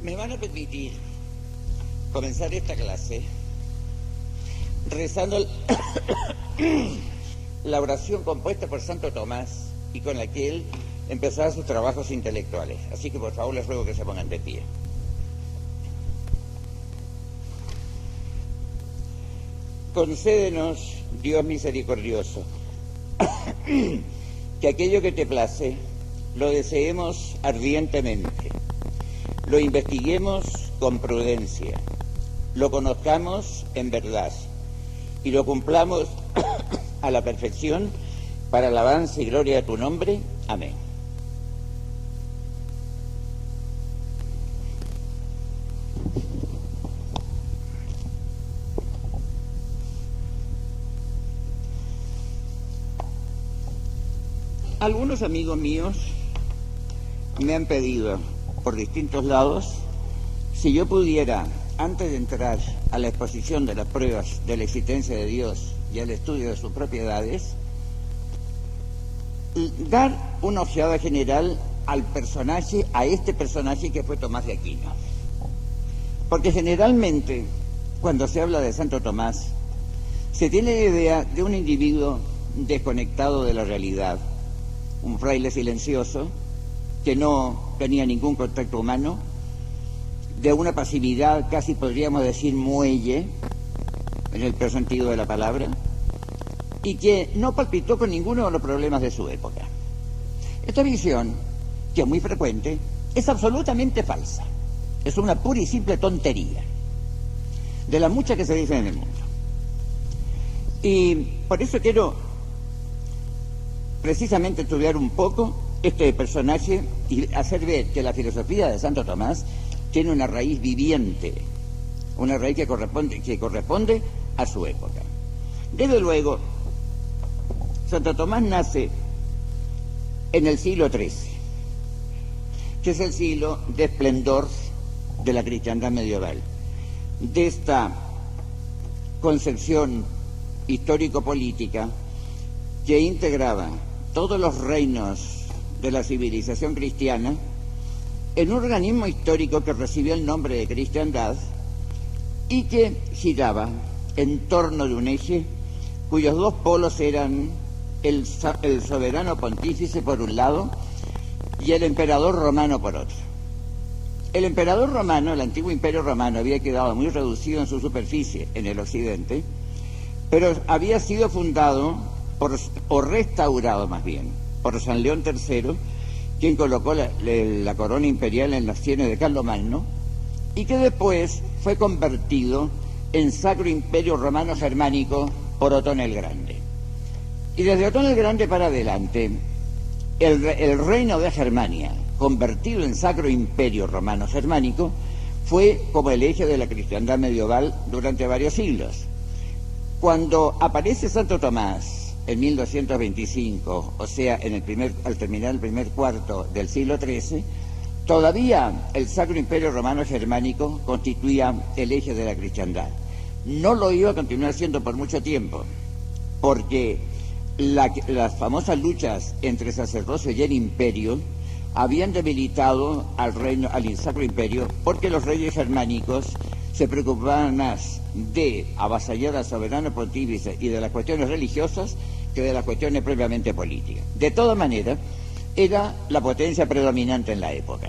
Me van a permitir comenzar esta clase rezando la oración compuesta por Santo Tomás y con la que él empezaba sus trabajos intelectuales. Así que por favor les ruego que se pongan de pie. Concédenos, Dios misericordioso, que aquello que te place lo deseemos ardientemente, lo investiguemos con prudencia, lo conozcamos en verdad y lo cumplamos a la perfección para alabanza y gloria de tu nombre. Amén. Algunos amigos míos me han pedido por distintos lados si yo pudiera, antes de entrar a la exposición de las pruebas de la existencia de Dios y al estudio de sus propiedades, dar una ojeada general al personaje, a este personaje que fue Tomás de Aquino. Porque generalmente, cuando se habla de Santo Tomás, se tiene la idea de un individuo desconectado de la realidad, un fraile silencioso, que no tenía ningún contacto humano, de una pasividad casi podríamos decir muelle, en el peor sentido de la palabra, y que no palpitó con ninguno de los problemas de su época. Esta visión, que es muy frecuente, es absolutamente falsa. Es una pura y simple tontería, de las muchas que se dicen en el mundo. Y por eso quiero precisamente estudiar un poco este personaje y hacer ver que la filosofía de Santo Tomás tiene una raíz viviente, una raíz que corresponde a su época. Desde luego, Santo Tomás nace en el siglo XIII, que es el siglo de esplendor de la cristiandad medieval, de esta concepción histórico-política que integraba todos los reinos de la civilización cristiana en un organismo histórico que recibió el nombre de cristiandad y que giraba en torno de un eje cuyos dos polos eran el soberano pontífice por un lado y el emperador romano por otro. El emperador romano, el antiguo imperio romano, había quedado muy reducido en su superficie en el occidente, pero había sido fundado o restaurado más bien, por San León III, quien colocó la corona imperial en las sienes de Carlomagno, y que después fue convertido en Sacro Imperio Romano Germánico por Otón el Grande. Y desde Otón el Grande para adelante, el reino de Germania, convertido en Sacro Imperio Romano Germánico, fue como el eje de la cristiandad medieval durante varios siglos. Cuando aparece Santo Tomás en 1225, o sea, al terminar el primer cuarto del siglo XIII, todavía el Sacro Imperio Romano Germánico constituía el eje de la cristiandad. No lo iba a continuar siendo por mucho tiempo, porque las famosas luchas entre sacerdocio y el imperio habían debilitado al Sacro Imperio, porque los reyes germánicos se preocupaban más de avasallar al soberano pontífice y de las cuestiones religiosas que de las cuestiones propiamente políticas. De todas maneras, era la potencia predominante en la época.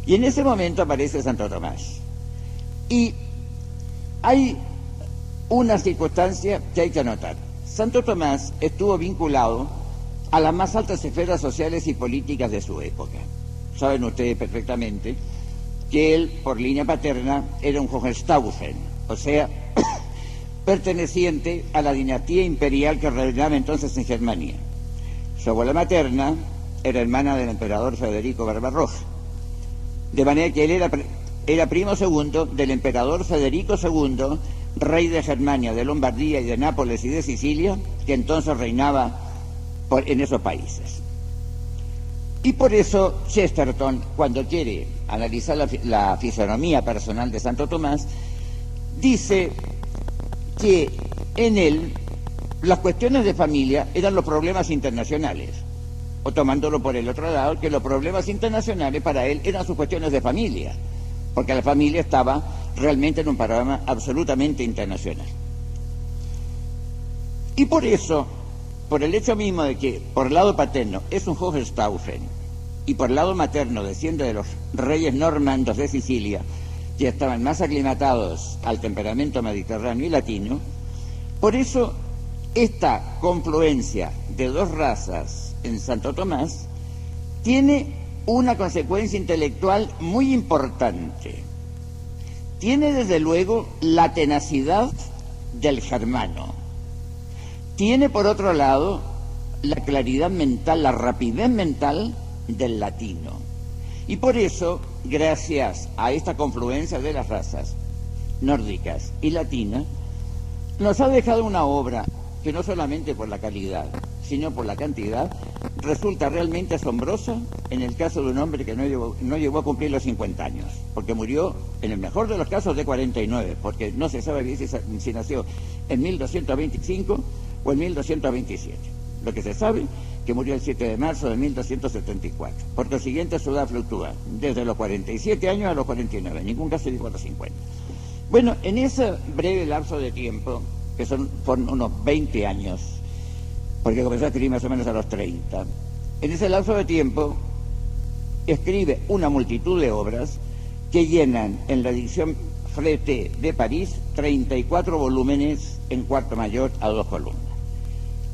Y en ese momento aparece Santo Tomás. Y hay una circunstancia que hay que anotar. Santo Tomás estuvo vinculado a las más altas esferas sociales y políticas de su época. Saben ustedes perfectamente que él, por línea paterna, era un Hohenstaufen, o sea, perteneciente a la dinastía imperial que reinaba entonces en Germania. Su abuela materna era hermana del emperador Federico Barbarroja, de manera que él era primo segundo del emperador Federico II, rey de Germania, de Lombardía y de Nápoles y de Sicilia, que entonces reinaba en esos países. Y por eso Chesterton, cuando quiere analizar la fisonomía personal de Santo Tomás, dice que en él las cuestiones de familia eran los problemas internacionales, o tomándolo por el otro lado, que los problemas internacionales para él eran sus cuestiones de familia. porque la familia estaba realmente en un panorama absolutamente internacional. Y por eso, por el hecho mismo de que por el lado paterno es un Hohenstaufen y por el lado materno desciende de los reyes normandos de Sicilia, que estaban más aclimatados al temperamento mediterráneo y latino, por eso esta confluencia de dos razas en Santo Tomás tiene una consecuencia intelectual muy importante. Tiene desde luego la tenacidad del germano. Tiene por otro lado la claridad mental, la rapidez mental del latino. Y por eso, gracias a esta confluencia de las razas nórdicas y latinas, nos ha dejado una obra que no solamente por la calidad, sino por la cantidad, resulta realmente asombrosa en el caso de un hombre que no llegó a cumplir los 50 años, porque murió, en el mejor de los casos, de 49, porque no se sabe bien si nació en 1225 o en 1227. Lo que se sabe que murió el 7 de marzo de 1274. Por consiguiente, su edad fluctúa desde los 47 años a los 49, en ningún caso llegó a los 50. Bueno, en ese breve lapso de tiempo, que son unos 20 años, porque comenzó a escribir más o menos a los 30, en ese lapso de tiempo escribe una multitud de obras que llenan en la edición Frété de París 34 volúmenes en cuarto mayor a 2 columnas.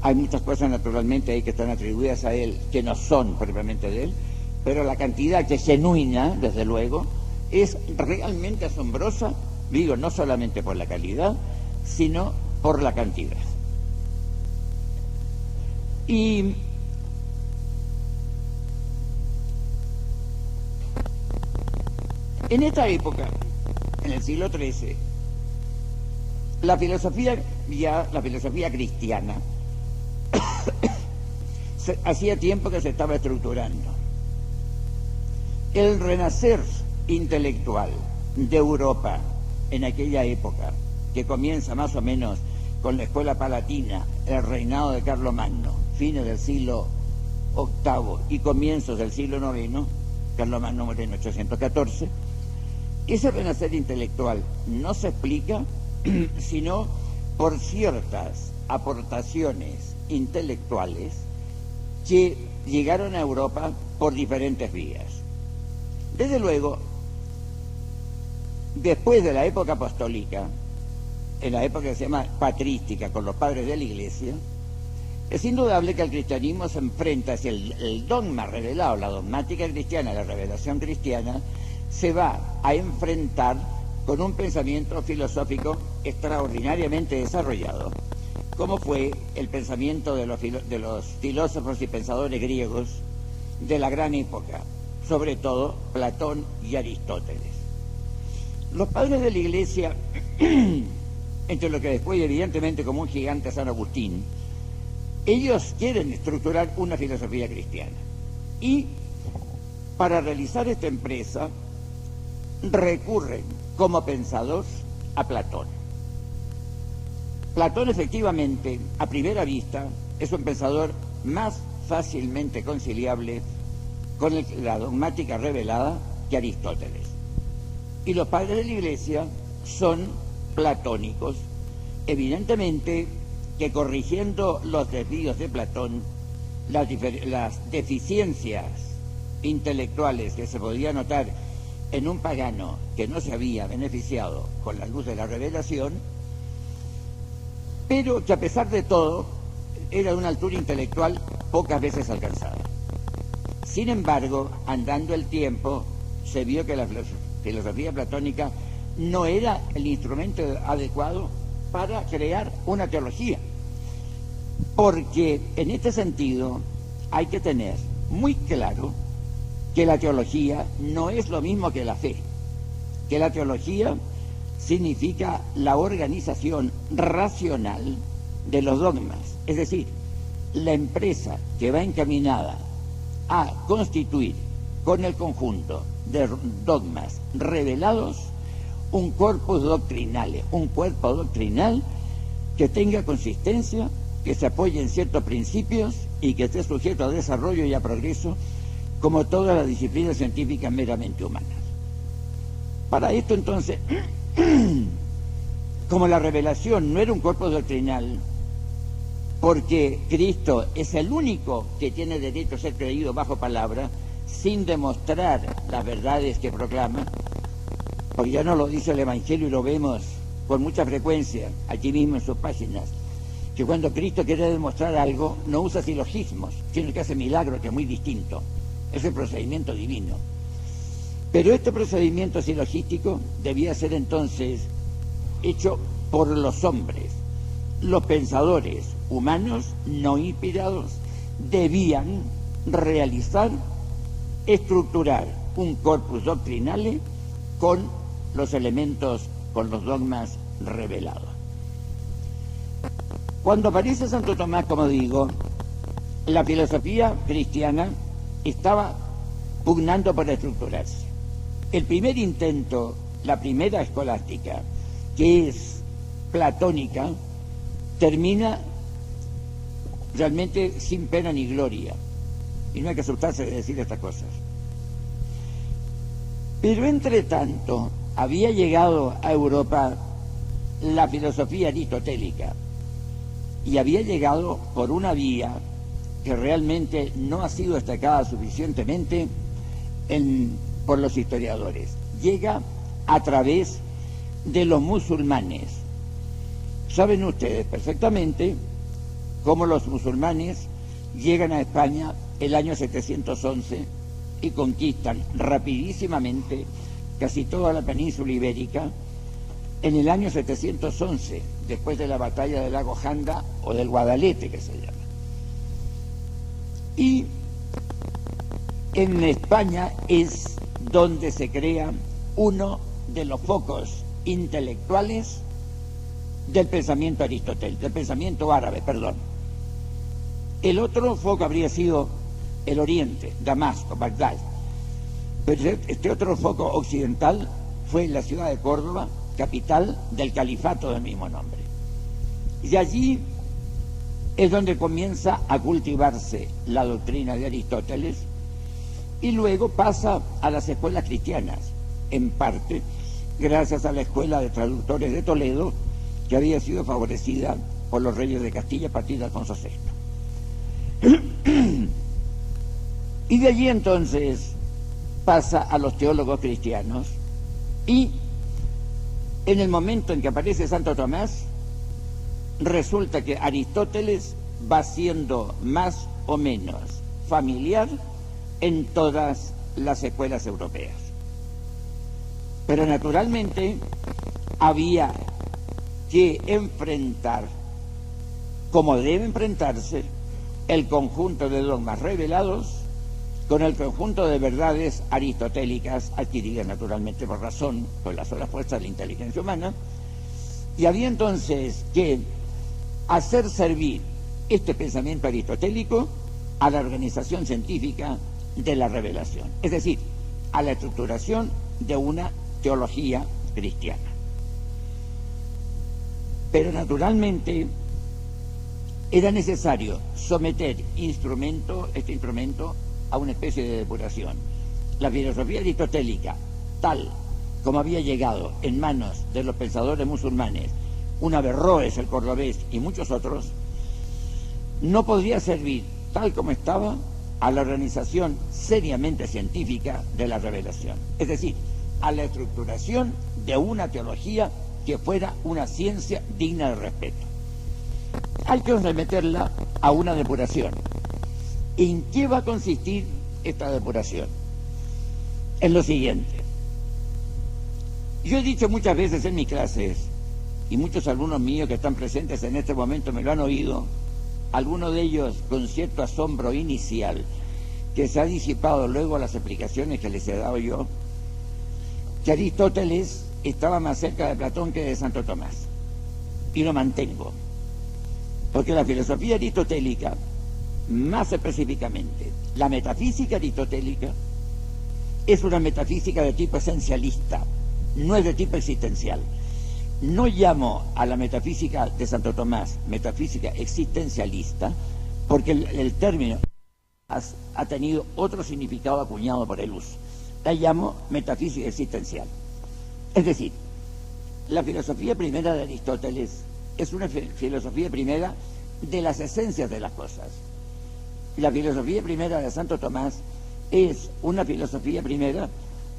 Hay muchas cosas naturalmente ahí que están atribuidas a él que no son propiamente de él, pero la cantidad que es genuina, desde luego, es realmente asombrosa, digo, no solamente por la calidad, sino por la cantidad. Y en esta época, en el siglo XIII, la filosofía cristiana hacía tiempo que se estaba estructurando. El renacer intelectual de Europa en aquella época, que comienza más o menos con la escuela palatina, el reinado de Carlomagno, fines del siglo VIII y comienzos del siglo IX, Carlomagno muere en 814, ese renacer intelectual no se explica sino por ciertas aportaciones intelectuales que llegaron a Europa por diferentes vías. Desde luego, después de la época apostólica, en la época que se llama patrística, con los padres de la Iglesia, es indudable que el cristianismo se enfrenta hacia el dogma revelado, la dogmática cristiana, la revelación cristiana, se va a enfrentar con un pensamiento filosófico extraordinariamente desarrollado, como fue el pensamiento de los filósofos y pensadores griegos de la gran época, sobre todo Platón y Aristóteles. Los padres de la Iglesia, entre lo que después evidentemente como un gigante San Agustín, ellos quieren estructurar una filosofía cristiana y para realizar esta empresa recurren como pensador a Platón. Platón efectivamente, a primera vista, es un pensador más fácilmente conciliable con la dogmática revelada que Aristóteles. Y los padres de la Iglesia son platónicos, evidentemente que corrigiendo los desvíos de Platón, las deficiencias intelectuales que se podía notar en un pagano que no se había beneficiado con la luz de la revelación, pero que a pesar de todo era de una altura intelectual pocas veces alcanzada. Sin embargo, andando el tiempo, se vio que la filosofía platónica no era el instrumento adecuado para crear una teología, porque en este sentido hay que tener muy claro que la teología no es lo mismo que la fe, que la teología significa la organización racional de los dogmas, es decir, la empresa que va encaminada a constituir con el conjunto de dogmas revelados un corpus doctrinale, un cuerpo doctrinal que tenga consistencia, que se apoye en ciertos principios y que esté sujeto a desarrollo y a progreso como todas las disciplinas científicas meramente humanas. Para esto entonces, como la revelación no era un corpus doctrinal, porque Cristo es el único que tiene derecho a ser creído bajo palabra, sin demostrar las verdades que proclama, porque ya nos lo dice el Evangelio y lo vemos con mucha frecuencia aquí mismo en sus páginas, que cuando Cristo quiere demostrar algo no usa silogismos, sino que hace milagros, que es muy distinto, es el procedimiento divino. Pero este procedimiento silogístico debía ser entonces hecho por los hombres. Los pensadores humanos no inspirados debían realizar, estructurar un corpus doctrinale con los elementos, con los dogmas revelados. Cuando aparece Santo Tomás, como digo, la filosofía cristiana estaba pugnando por estructurarse. El primer intento, la primera escolástica, que es platónica, termina realmente sin pena ni gloria. Y no hay que asustarse de decir estas cosas. Pero entre tanto, había llegado a Europa la filosofía aristotélica, y había llegado por una vía que realmente no ha sido destacada suficientemente por los historiadores. Llega a través de los musulmanes. Saben ustedes perfectamente cómo los musulmanes llegan a España el año 711 y conquistan rapidísimamente casi toda la península ibérica. En el año 711, después de la batalla del lago Janda o del Guadalete, que se llama. Y en España es donde se crea uno de los focos intelectuales del pensamiento aristotélico, del pensamiento árabe, perdón. El otro foco habría sido el Oriente, Damasco, Bagdad. Pero este otro foco occidental fue la ciudad de Córdoba, capital del califato del mismo nombre. Y allí es donde comienza a cultivarse la doctrina de Aristóteles y luego pasa a las escuelas cristianas, en parte gracias a la escuela de traductores de Toledo, que había sido favorecida por los reyes de Castilla a partir de Alfonso VI. Y de allí entonces pasa a los teólogos cristianos, y en el momento en que aparece Santo Tomás, resulta que Aristóteles va siendo más o menos familiar en todas las escuelas europeas. Pero naturalmente había que enfrentar, como debe enfrentarse, el conjunto de dogmas revelados con el conjunto de verdades aristotélicas adquiridas naturalmente por razón, por las solas fuerzas de la inteligencia humana, y había entonces que hacer servir este pensamiento aristotélico a la organización científica de la revelación, es decir, a la estructuración de una teología cristiana. Pero naturalmente era necesario someter este instrumento a una especie de depuración. La filosofía aristotélica, tal como había llegado en manos de los pensadores musulmanes, un Averroes, el cordobés y muchos otros, no podría servir tal como estaba a la organización seriamente científica de la revelación, es decir, a la estructuración de una teología que fuera una ciencia digna de respeto. Hay que remeterla a una depuración. ¿En qué va a consistir esta depuración? En lo siguiente. Yo he dicho muchas veces en mis clases, y muchos alumnos míos que están presentes en este momento me lo han oído, algunos de ellos con cierto asombro inicial, que se ha disipado luego a las explicaciones que les he dado yo, que Aristóteles estaba más cerca de Platón que de Santo Tomás. Y lo mantengo. Porque la filosofía aristotélica, más específicamente, la metafísica aristotélica, es una metafísica de tipo esencialista, no es de tipo existencial. No llamo a la metafísica de Santo Tomás metafísica existencialista, porque el término ha tenido otro significado acuñado por el uso. La llamo metafísica existencial. Es decir, la filosofía primera de Aristóteles es una filosofía primera de las esencias de las cosas. La filosofía primera de Santo Tomás es una filosofía primera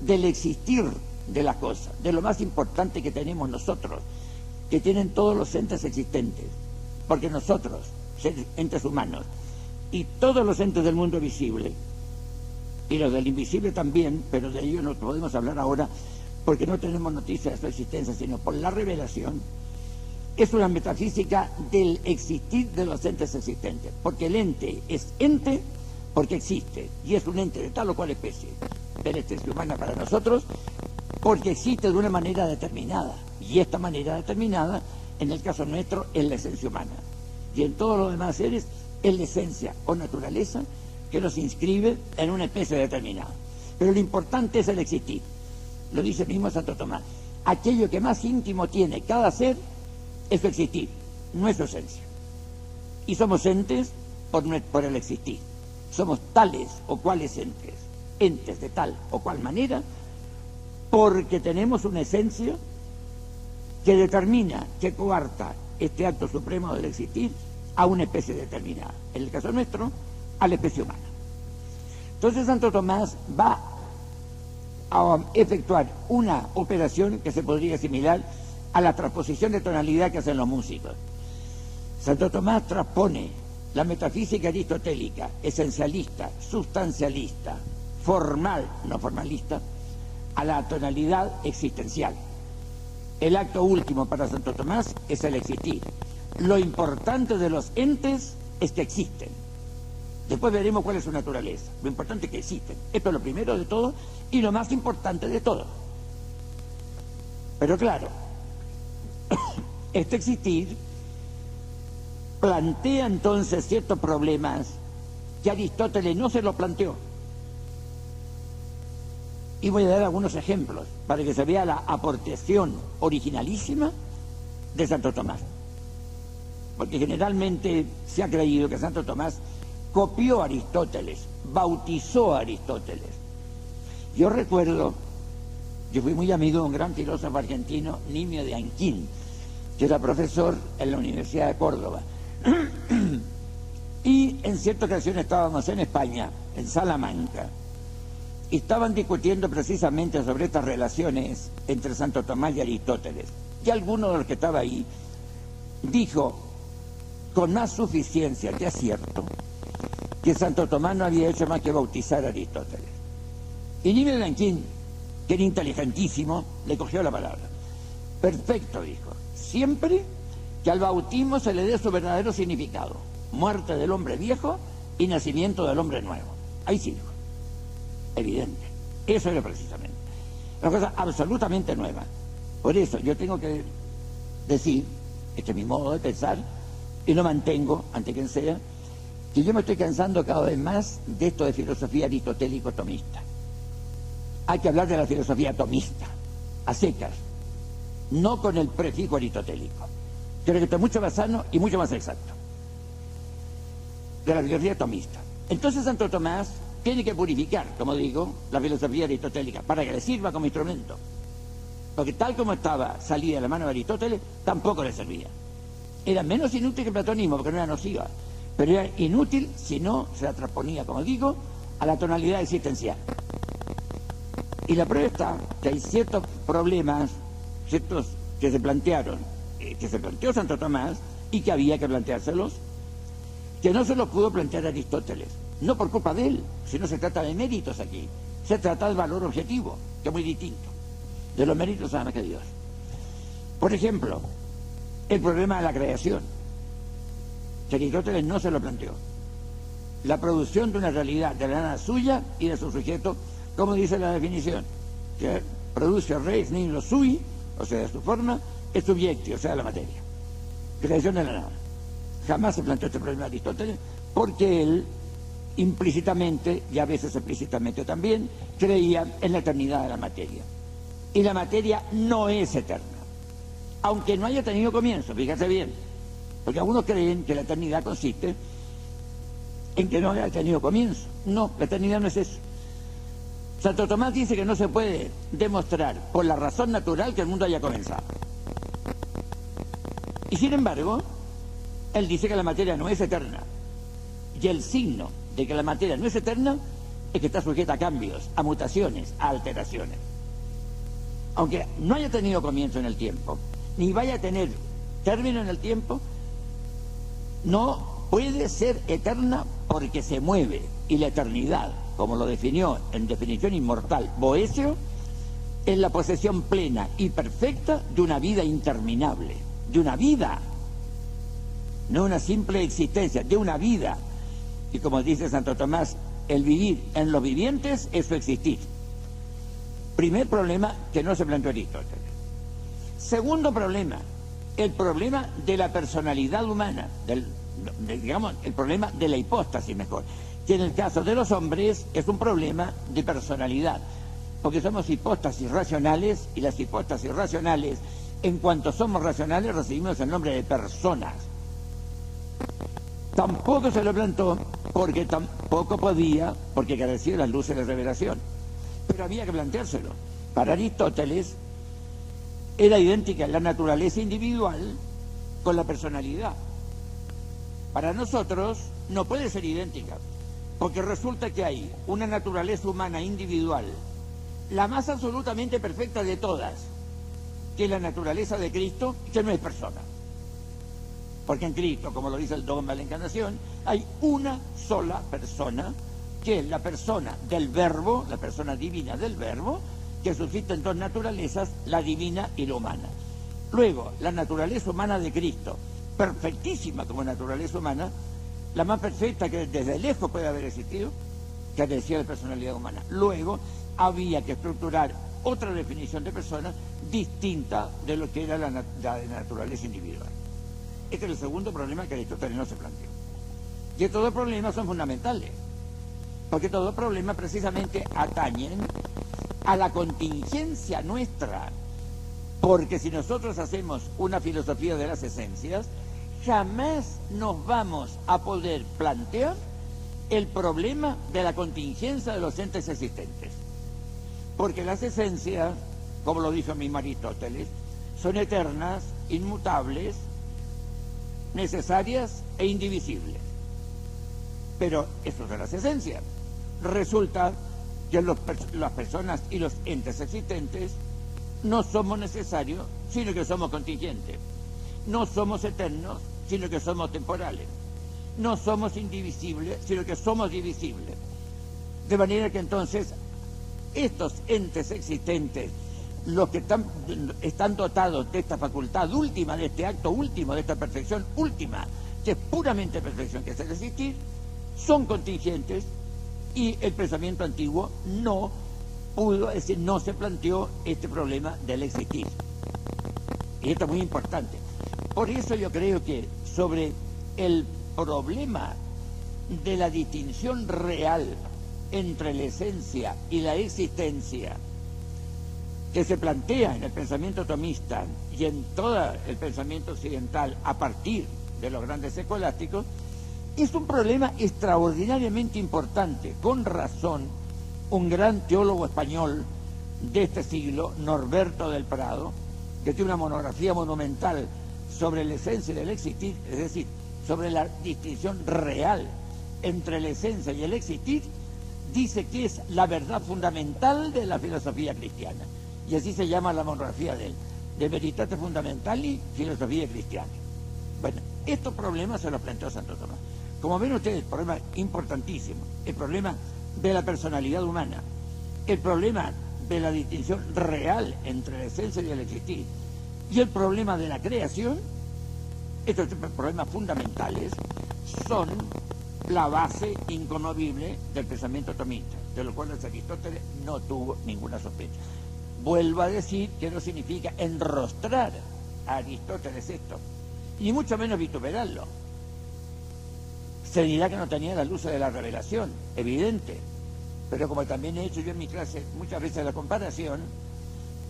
del existir de las cosas, de lo más importante que tenemos nosotros, que tienen todos los entes existentes, porque nosotros, entes humanos, y todos los entes del mundo visible, y los del invisible también, pero de ello no podemos hablar ahora porque no tenemos noticia de su existencia, sino por la revelación, es una metafísica del existir de los entes existentes, porque el ente es ente porque existe, y es un ente de tal o cual especie de la especie humana para nosotros, porque existe de una manera determinada, y esta manera determinada, en el caso nuestro, es la esencia humana, y en todos los demás seres es la esencia o naturaleza que los inscribe en una especie determinada. Pero lo importante es el existir, lo dice el mismo Santo Tomás. Aquello que más íntimo tiene cada ser es su existir, no es su esencia. Y somos entes por el existir. Somos tales o cuales entes, entes de tal o cual manera, porque tenemos una esencia que determina, que coarta este acto supremo del existir a una especie determinada. En el caso nuestro, a la especie humana. Entonces Santo Tomás va a efectuar una operación que se podría asimilar a la transposición de tonalidad que hacen los músicos. Santo Tomás transpone la metafísica aristotélica, esencialista, sustancialista, formal, no formalista, a la tonalidad existencial. El acto último para Santo Tomás es el existir. Lo importante de los entes es que existen. Después veremos cuál es su naturaleza. Lo importante es que existen. Esto es lo primero de todo y lo más importante de todo. Pero claro, este existir plantea entonces ciertos problemas que Aristóteles no se lo planteó. Y voy a dar algunos ejemplos para que se vea la aportación originalísima de Santo Tomás. Porque generalmente se ha creído que Santo Tomás copió a Aristóteles, bautizó a Aristóteles. Yo recuerdo, yo fui muy amigo de un gran filósofo argentino, Nimio de Anquín, que era profesor en la Universidad de Córdoba. Y en cierta ocasión estábamos en España, en Salamanca, y estaban discutiendo precisamente sobre estas relaciones entre Santo Tomás y Aristóteles. Y alguno de los que estaba ahí dijo, con más suficiencia que acierto, que Santo Tomás no había hecho más que bautizar a Aristóteles. Y Nimio de Anquín, que era inteligentísimo, le cogió la palabra. Perfecto, dijo, siempre que al bautismo se le dé su verdadero significado, muerte del hombre viejo y nacimiento del hombre nuevo. Ahí sí, dijo, evidente, eso era precisamente una cosa absolutamente nueva. Por eso yo tengo que decir, este es mi modo de pensar, y lo mantengo ante quien sea, que yo me estoy cansando cada vez más de esto de filosofía aristotélico-tomista. Hay que hablar de la filosofía tomista, a secas, no con el prefijo aristotélico. Creo que esto es mucho más sano y mucho más exacto. De la filosofía tomista. Entonces Santo Tomás tiene que purificar, como digo, la filosofía aristotélica para que le sirva como instrumento. Porque tal como estaba salida de la mano de Aristóteles, tampoco le servía. Era menos inútil que el platonismo, porque no era nociva, pero era inútil si no se la transponía, como digo, a la tonalidad existencial. Y la prueba está que hay ciertos problemas, ciertos que se plantearon, que se planteó Santo Tomás y que había que planteárselos, que no se los pudo plantear Aristóteles. No por culpa de él, sino se trata de méritos aquí. Se trata del valor objetivo, que es muy distinto. De los méritos nada más que Dios. Por ejemplo, el problema de la creación. Que Aristóteles no se lo planteó. La producción de una realidad de la nada suya y de su sujeto, como dice la definición, que produce res nihilo sui, o sea, de su forma, es subiecti, o sea, la materia. Creación de la nada. Jamás se planteó este problema de Aristóteles, porque él implícitamente, y a veces explícitamente también, creía en la eternidad de la materia. Y la materia no es eterna, aunque no haya tenido comienzo, fíjate bien, porque algunos creen que la eternidad consiste en que no haya tenido comienzo. No, la eternidad no es eso. Santo Tomás dice que no se puede demostrar por la razón natural que el mundo haya comenzado. Y sin embargo, él dice que la materia no es eterna. Y el signo de que la materia no es eterna es que está sujeta a cambios, a mutaciones, a alteraciones. Aunque no haya tenido comienzo en el tiempo, ni vaya a tener término en el tiempo, no puede ser eterna porque se mueve. Y la eternidad, como lo definió en definición inmortal Boecio, es la posesión plena y perfecta de una vida interminable, de una vida, no una simple existencia, de una vida. Y como dice Santo Tomás, el vivir en los vivientes es su existir. Primer problema que no se planteó Aristóteles. Segundo problema, el problema de la personalidad humana, digamos, el problema de la hipóstasis mejor, que en el caso de los hombres es un problema de personalidad, porque somos hipóstasis racionales, y las hipóstasis racionales, en cuanto somos racionales, recibimos el nombre de personas. Tampoco se lo plantó porque tampoco podía, porque carecía de las luces de revelación. Pero había que planteárselo. Para Aristóteles era idéntica la naturaleza individual con la personalidad. Para nosotros no puede ser idéntica, porque resulta que hay una naturaleza humana individual, la más absolutamente perfecta de todas, que es la naturaleza de Cristo, que no es persona. Porque en Cristo, como lo dice el dogma de la Encarnación, hay una sola persona, que es la persona del Verbo, la persona divina del Verbo, que subsiste en dos naturalezas, la divina y la humana. Luego, la naturaleza humana de Cristo, perfectísima como naturaleza humana, la más perfecta que desde lejos puede haber existido, que decía de personalidad humana. Luego, había que estructurar otra definición de persona distinta de lo que era la naturaleza individual. Este es el segundo problema que Aristóteles no se planteó. Y estos dos problemas son fundamentales, porque estos dos problemas precisamente atañen a la contingencia nuestra, porque si nosotros hacemos una filosofía de las esencias, jamás nos vamos a poder plantear el problema de la contingencia de los entes existentes, porque las esencias, como lo dijo mismo Aristóteles, son eternas, inmutables, necesarias e indivisibles. Pero eso son las esencias. Resulta que las personas y los entes existentes no somos necesarios, sino que somos contingentes. No somos eternos, sino que somos temporales. No somos indivisibles, sino que somos divisibles. De manera que entonces estos entes existentes, los que están dotados de esta facultad última, de este acto último, de esta perfección última, que es puramente perfección, que es el existir, son contingentes, y el pensamiento antiguo no pudo, es decir, no se planteó este problema del existir. Y esto es muy importante. Por eso yo creo que sobre el problema de la distinción real entre la esencia y la existencia, que se plantea en el pensamiento tomista y en todo el pensamiento occidental a partir de los grandes escolásticos, es un problema extraordinariamente importante. Con razón, un gran teólogo español de este siglo, Norberto del Prado, que tiene una monografía monumental sobre la esencia del existir, es decir, sobre la distinción real entre la esencia y el existir, dice que es la verdad fundamental de la filosofía cristiana. Y así se llama la monografía de él, de Veritate Fundamentali Filosofía Cristiana. Bueno, estos problemas se los planteó Santo Tomás. Como ven ustedes, problema importantísimo, el problema de la personalidad humana, el problema de la distinción real entre la esencia y el existir, y el problema de la creación. Estos problemas fundamentales son la base inconmovible del pensamiento tomista, de lo cual Aristóteles no tuvo ninguna sospecha. Vuelvo a decir que no significa enrostrar a Aristóteles esto, y mucho menos vituperarlo. Se dirá que no tenía la luz de la revelación, evidente, pero como también he hecho yo en mi clase muchas veces la comparación,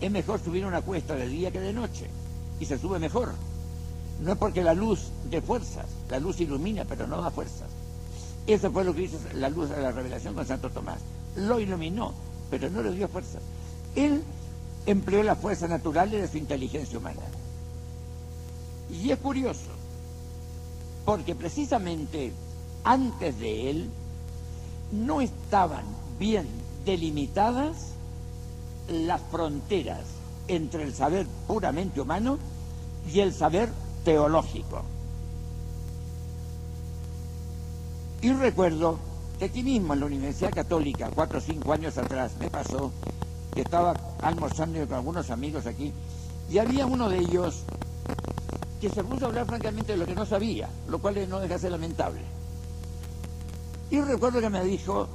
es mejor subir una cuesta de día que de noche, y se sube mejor. No es porque la luz dé fuerzas, la luz ilumina, pero no da fuerzas. Eso fue lo que hizo la luz de la revelación con Santo Tomás. Lo iluminó, pero no le dio fuerza. Él empleó las fuerzas naturales de su inteligencia humana. Y es curioso, porque precisamente antes de él no estaban bien delimitadas las fronteras entre el saber puramente humano y el saber teológico. Y recuerdo que aquí mismo en la Universidad Católica, 4 o 5 años atrás, me pasó que estaba almorzando con algunos amigos aquí, y había uno de ellos que se puso a hablar francamente de lo que no sabía, lo cual no deja de ser lamentable. Y recuerdo que me dijo,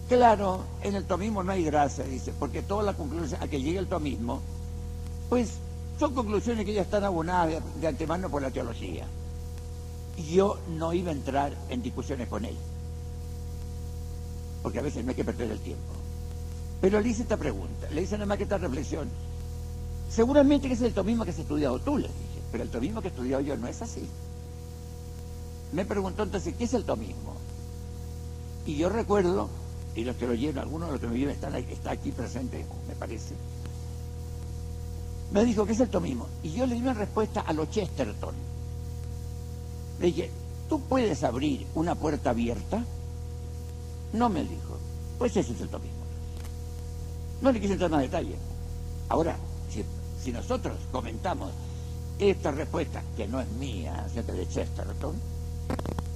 claro, en el tomismo no hay gracia, dice, porque todas las conclusiones a que llega el tomismo, pues son conclusiones que ya están abonadas de antemano por la teología. Y yo no iba a entrar en discusiones con él, porque a veces no hay que perder el tiempo. Pero le hice esta pregunta, le hice nada más que esta reflexión. Seguramente que es el tomismo que has estudiado tú, le dije, pero el tomismo que he estudiado yo no es así. Me preguntó entonces, ¿qué es el tomismo? Y yo recuerdo, y los que lo oyeron, algunos de los que me viven está aquí presente, me parece, me dijo, ¿qué es el tomismo? Y yo le di una respuesta a lo Chesterton. Le dije, ¿tú puedes abrir una puerta abierta? No, me dijo, pues ese es el tomismo. No le quise entrar más detalle. Ahora, si nosotros comentamos esta respuesta, que no es mía, sino de Chesterton,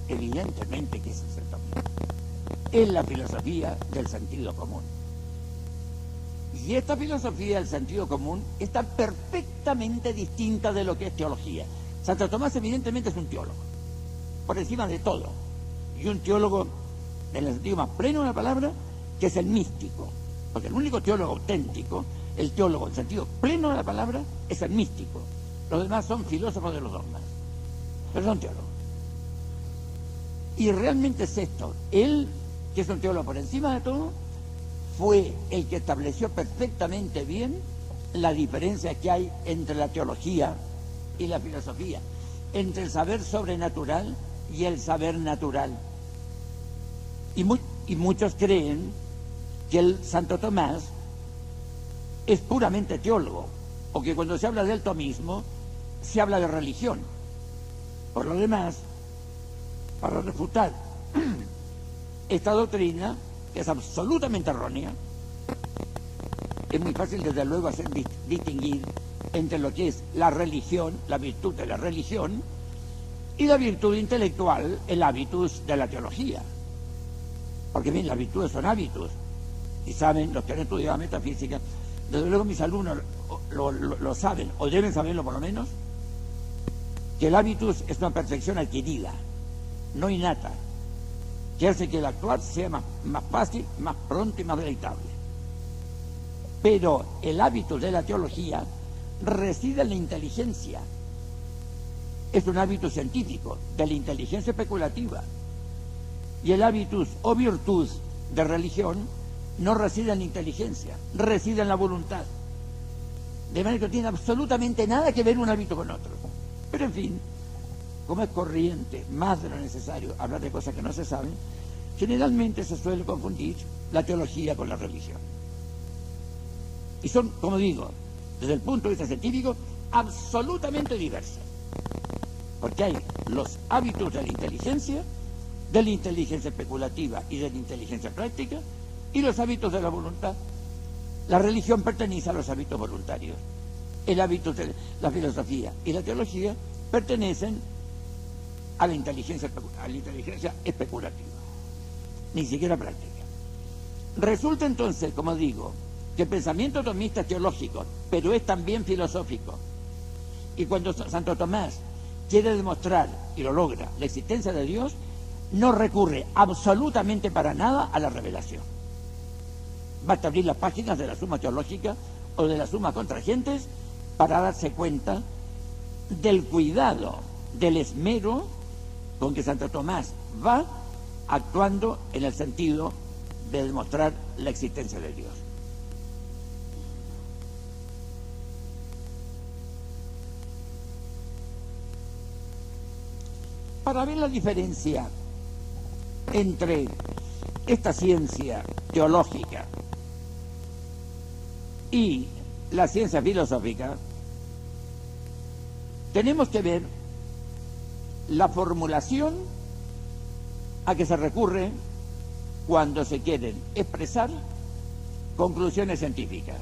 evidentemente que ese es el tomismo. Es la filosofía del sentido común. Y esta filosofía del sentido común está perfectamente distinta de lo que es teología. Santo Tomás evidentemente es un teólogo, por encima de todo, y un teólogo en el sentido más pleno de la palabra, que es el místico, porque el único teólogo auténtico, el teólogo en sentido pleno de la palabra, es el místico. Los demás son filósofos de los dogmas, pero son teólogos. Y realmente es esto, él, que es un teólogo por encima de todo, fue el que estableció perfectamente bien la diferencia que hay entre la teología y la filosofía, entre el saber sobrenatural y el saber natural. Y muchos creen que el Santo Tomás es puramente teólogo, o que cuando se habla del tomismo se habla de religión. Por lo demás, para refutar esta doctrina, que es absolutamente errónea, es muy fácil desde luego hacer distinguir entre lo que es la religión, la virtud de la religión, y la virtud intelectual, el hábitus de la teología. Porque bien, las virtudes son hábitos, y saben, los que han estudiado metafísica, desde luego mis alumnos lo saben, o deben saberlo por lo menos, que el hábitus es una perfección adquirida, no innata, que hace que el actuar sea más fácil, más pronto y más deleitable. Pero el hábito de la teología reside en la inteligencia. Es un hábito científico, de la inteligencia especulativa. Y el hábitus o virtud de religión no reside en la inteligencia, reside en la voluntad. De manera que no tiene absolutamente nada que ver un hábito con otro. Pero en fin, como es corriente, más de lo necesario, hablar de cosas que no se saben, generalmente se suele confundir la teología con la religión. Y son, como digo, desde el punto de vista científico, absolutamente diversas. Porque hay los hábitos de la inteligencia especulativa y de la inteligencia práctica, y los hábitos de la voluntad. La religión pertenece a los hábitos voluntarios. El hábito de la filosofía y la teología pertenecen a la inteligencia especulativa, ni siquiera práctica. Resulta entonces, como digo, que el pensamiento tomista es teológico, pero es también filosófico. Y cuando Santo Tomás quiere demostrar, y lo logra, la existencia de Dios, no recurre absolutamente para nada a la revelación. Basta abrir las páginas de la Suma Teológica o de las Sumas Contragentes para darse cuenta del cuidado, del esmero con que Santo Tomás va actuando en el sentido de demostrar la existencia de Dios. Para ver la diferencia entre esta ciencia teológica y la ciencia filosófica, tenemos que ver la formulación a que se recurre cuando se quieren expresar conclusiones científicas.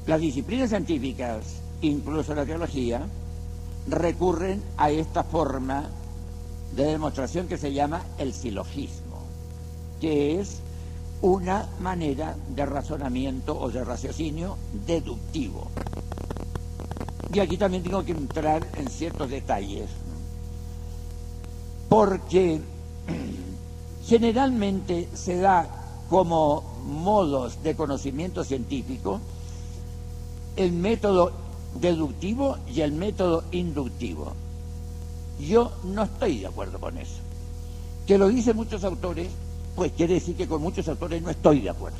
Las disciplinas científicas, incluso la teología, recurren a esta forma de demostración que se llama el silogismo, que es una manera de razonamiento o de raciocinio deductivo. Y aquí también tengo que entrar en ciertos detalles, porque generalmente se da como modos de conocimiento científico el método deductivo y el método inductivo. Yo no estoy de acuerdo con eso. Que lo dicen muchos autores, pues quiere decir que con muchos autores no estoy de acuerdo.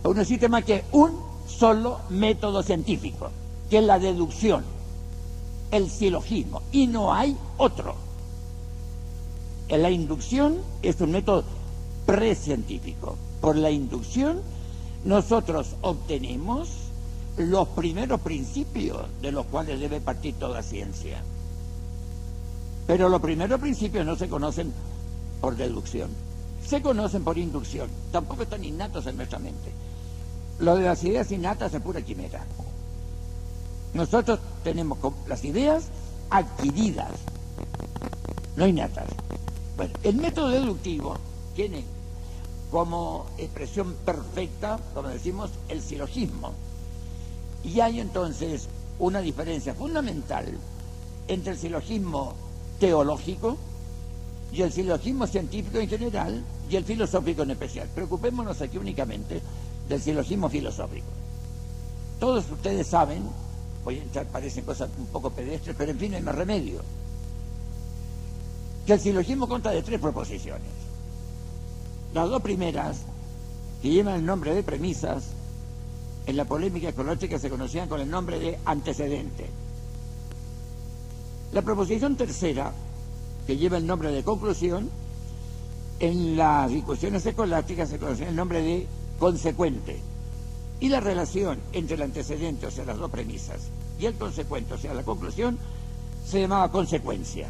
No existe más que un solo método científico, que es la deducción, el silogismo, y no hay otro. La inducción es un método precientífico. Por la inducción nosotros obtenemos los primeros principios de los cuales debe partir toda ciencia. Pero los primeros principios no se conocen por deducción, se conocen por inducción. Tampoco están innatos en nuestra mente. Lo de las ideas innatas es pura quimera. Nosotros tenemos las ideas adquiridas, no innatas. Bueno, el método deductivo tiene como expresión perfecta, como decimos, el silogismo. Y hay entonces una diferencia fundamental entre el silogismo teológico y el silogismo científico en general y el filosófico en especial. Preocupémonos aquí únicamente del silogismo filosófico. Todos ustedes saben, voy a entrar, parecen cosas un poco pedestres, pero en fin, no hay más remedio, que el silogismo consta de 3 proposiciones. Las 2 primeras, que llevan el nombre de premisas, en la polémica escolástica se conocían con el nombre de antecedente. La proposición tercera, que lleva el nombre de conclusión, en las discusiones escolásticas se conocía el nombre de consecuente. Y la relación entre el antecedente, o sea, las 2 premisas, y el consecuente, o sea, la conclusión, se llamaba consecuencia.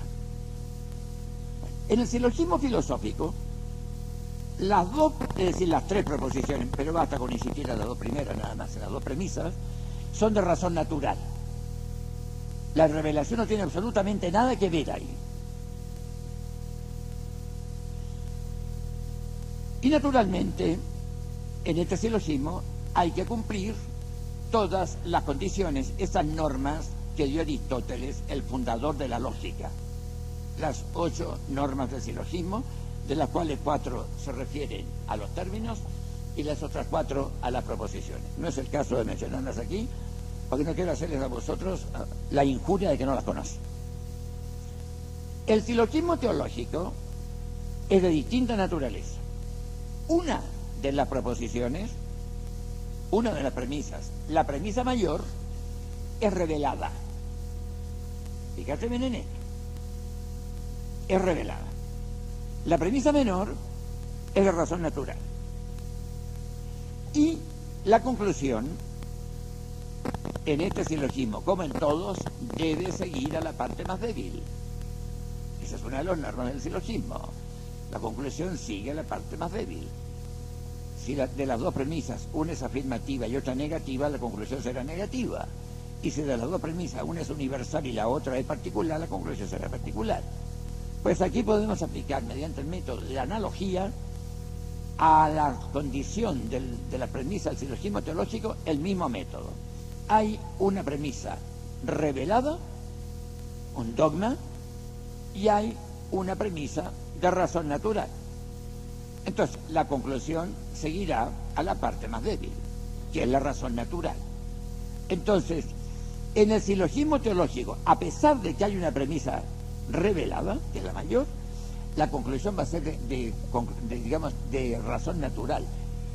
En el silogismo filosófico, las 2, es decir, las 3 proposiciones, pero basta con insistir en las 2 primeras nada más, en las 2 premisas, son de razón natural. La revelación no tiene absolutamente nada que ver ahí. Y naturalmente, en este silogismo hay que cumplir todas las condiciones, esas normas que dio Aristóteles, el fundador de la lógica. Las 8 normas del silogismo, de las cuales 4 se refieren a los términos y las otras 4 a las proposiciones. No es el caso de mencionarlas aquí, porque no quiero hacerles a vosotros la injuria de que no las conocen. El silogismo teológico es de distinta naturaleza. Una de las proposiciones, una de las premisas, la premisa mayor, es revelada. Fíjate bien en esto. Es revelada. La premisa menor es de razón natural. Y la conclusión, en este silogismo, como en todos, debe seguir a la parte más débil. Esa es una de las normas del silogismo. La conclusión sigue a la parte más débil. Si de las 2 premisas una es afirmativa y otra negativa, la conclusión será negativa. Y si de las 2 premisas una es universal y la otra es particular, la conclusión será particular. Pues aquí podemos aplicar mediante el método de analogía a la condición de la premisa del silogismo teológico el mismo método. Hay una premisa revelada, un dogma, y hay una premisa de razón natural. Entonces, la conclusión seguirá a la parte más débil, que es la razón natural. Entonces, en el silogismo teológico, a pesar de que hay una premisa revelada, que es la mayor, la conclusión va a ser de razón natural.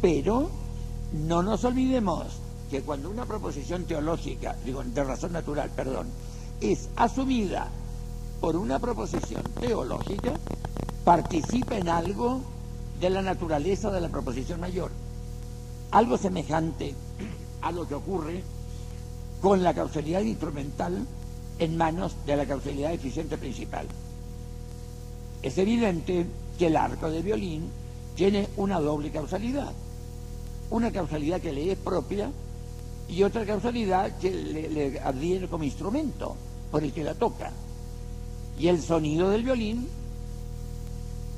Pero no nos olvidemos que cuando una proposición teológica, de razón natural, es asumida por una proposición teológica, participa en algo de la naturaleza de la proposición mayor. algo semejante a lo que ocurre con la causalidad instrumental en manos de la causalidad eficiente principal. Es evidente que el arco de violín tiene una doble causalidad, una causalidad que le es propia y otra causalidad que le adhiere como instrumento por el que la toca. Y el sonido del violín,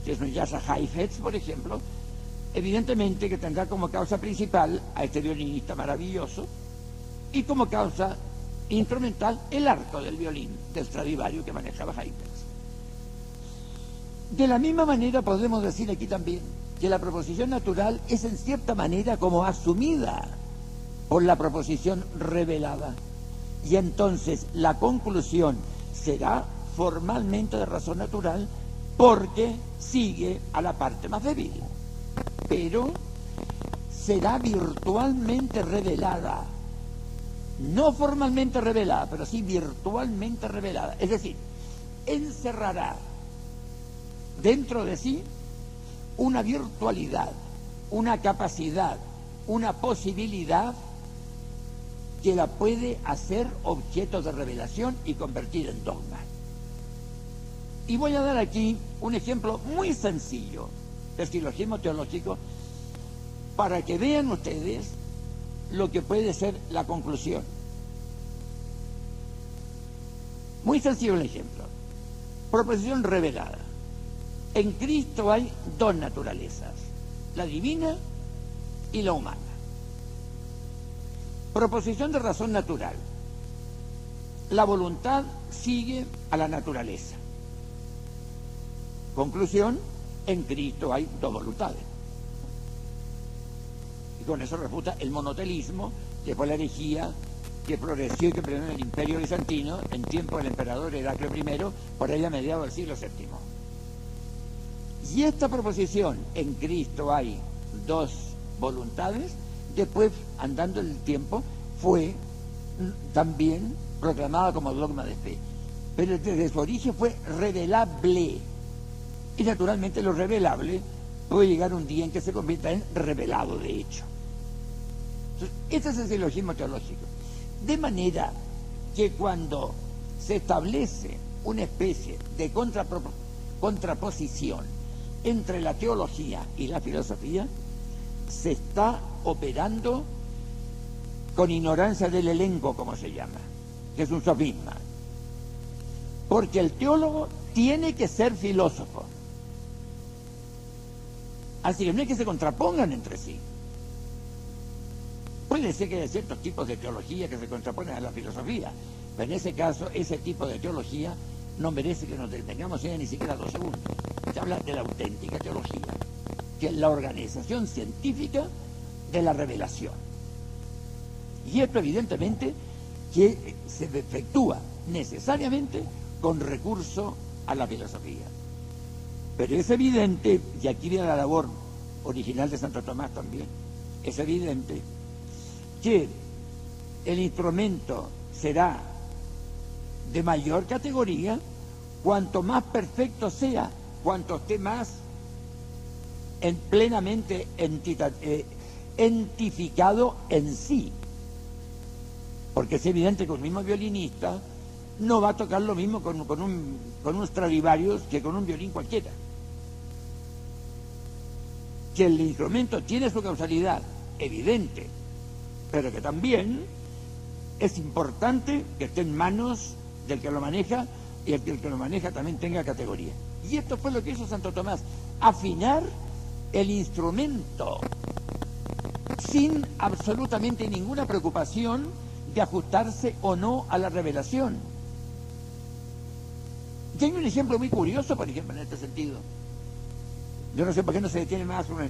que es un jazz Heifetz, por ejemplo, evidentemente que tendrá como causa principal a este violinista maravilloso y como causa instrumental el arco del violín del Stradivario que manejaba Heifetz. De la misma manera podemos decir aquí también que la proposición natural es en cierta manera como asumida por la proposición revelada, y entonces la conclusión será formalmente de razón natural porque sigue a la parte más débil, pero será virtualmente revelada, no formalmente revelada, pero sí virtualmente revelada, es decir, encerrará dentro de sí una virtualidad, una capacidad, una posibilidad que la puede hacer objeto de revelación y convertir en dogma. Y voy a dar aquí un ejemplo muy sencillo del silogismo teológico para que vean ustedes lo que puede ser la conclusión. Muy sencillo el ejemplo. Proposición revelada. En Cristo hay dos naturalezas, la divina y la humana. Proposición de razón natural. La voluntad sigue a la naturaleza. Conclusión, en Cristo hay dos voluntades. Y con eso refuta el monotelismo, que fue la herejía que floreció y que predominó en el Imperio Bizantino en tiempo del emperador Heraclio I, por ahí a mediados del siglo VII. Y esta proposición, en Cristo hay dos voluntades, después, andando el tiempo, fue también proclamada como dogma de fe. Pero desde su origen fue revelable. Y naturalmente lo revelable puede llegar un día en que se convierta en revelado de hecho. Entonces, este es el silogismo teológico. De manera que cuando se establece una especie de contraposición entre la teología y la filosofía, se está operando con ignorancia del elenco, como se llama, que es un sofisma. Porque el teólogo tiene que ser filósofo. Así que no es que se contrapongan entre sí. Puede ser que haya ciertos tipos de teología que se contraponen a la filosofía, pero en ese caso, ese tipo de teología no merece que nos detengamos ni siquiera 2 segundos. Se habla de la auténtica teología, que es la organización científica de la revelación. Y esto evidentemente que se efectúa necesariamente con recurso a la filosofía. Pero es evidente, y aquí viene la labor original de Santo Tomás también, es evidente que el instrumento será de mayor categoría cuanto más perfecto sea, cuanto esté más plenamente entificado en sí. Porque es evidente que un mismo violinista no va a tocar lo mismo con un Stradivarius que con un violín cualquiera. Que el instrumento tiene su causalidad evidente, pero que también es importante que esté en manos del que lo maneja y el que lo maneja también tenga categoría. Y esto fue lo que hizo Santo Tomás, afinar el instrumento sin absolutamente ninguna preocupación de ajustarse o no a la revelación. Y hay un ejemplo muy curioso, por ejemplo, en este sentido. Yo no sé por qué no se detiene más uno.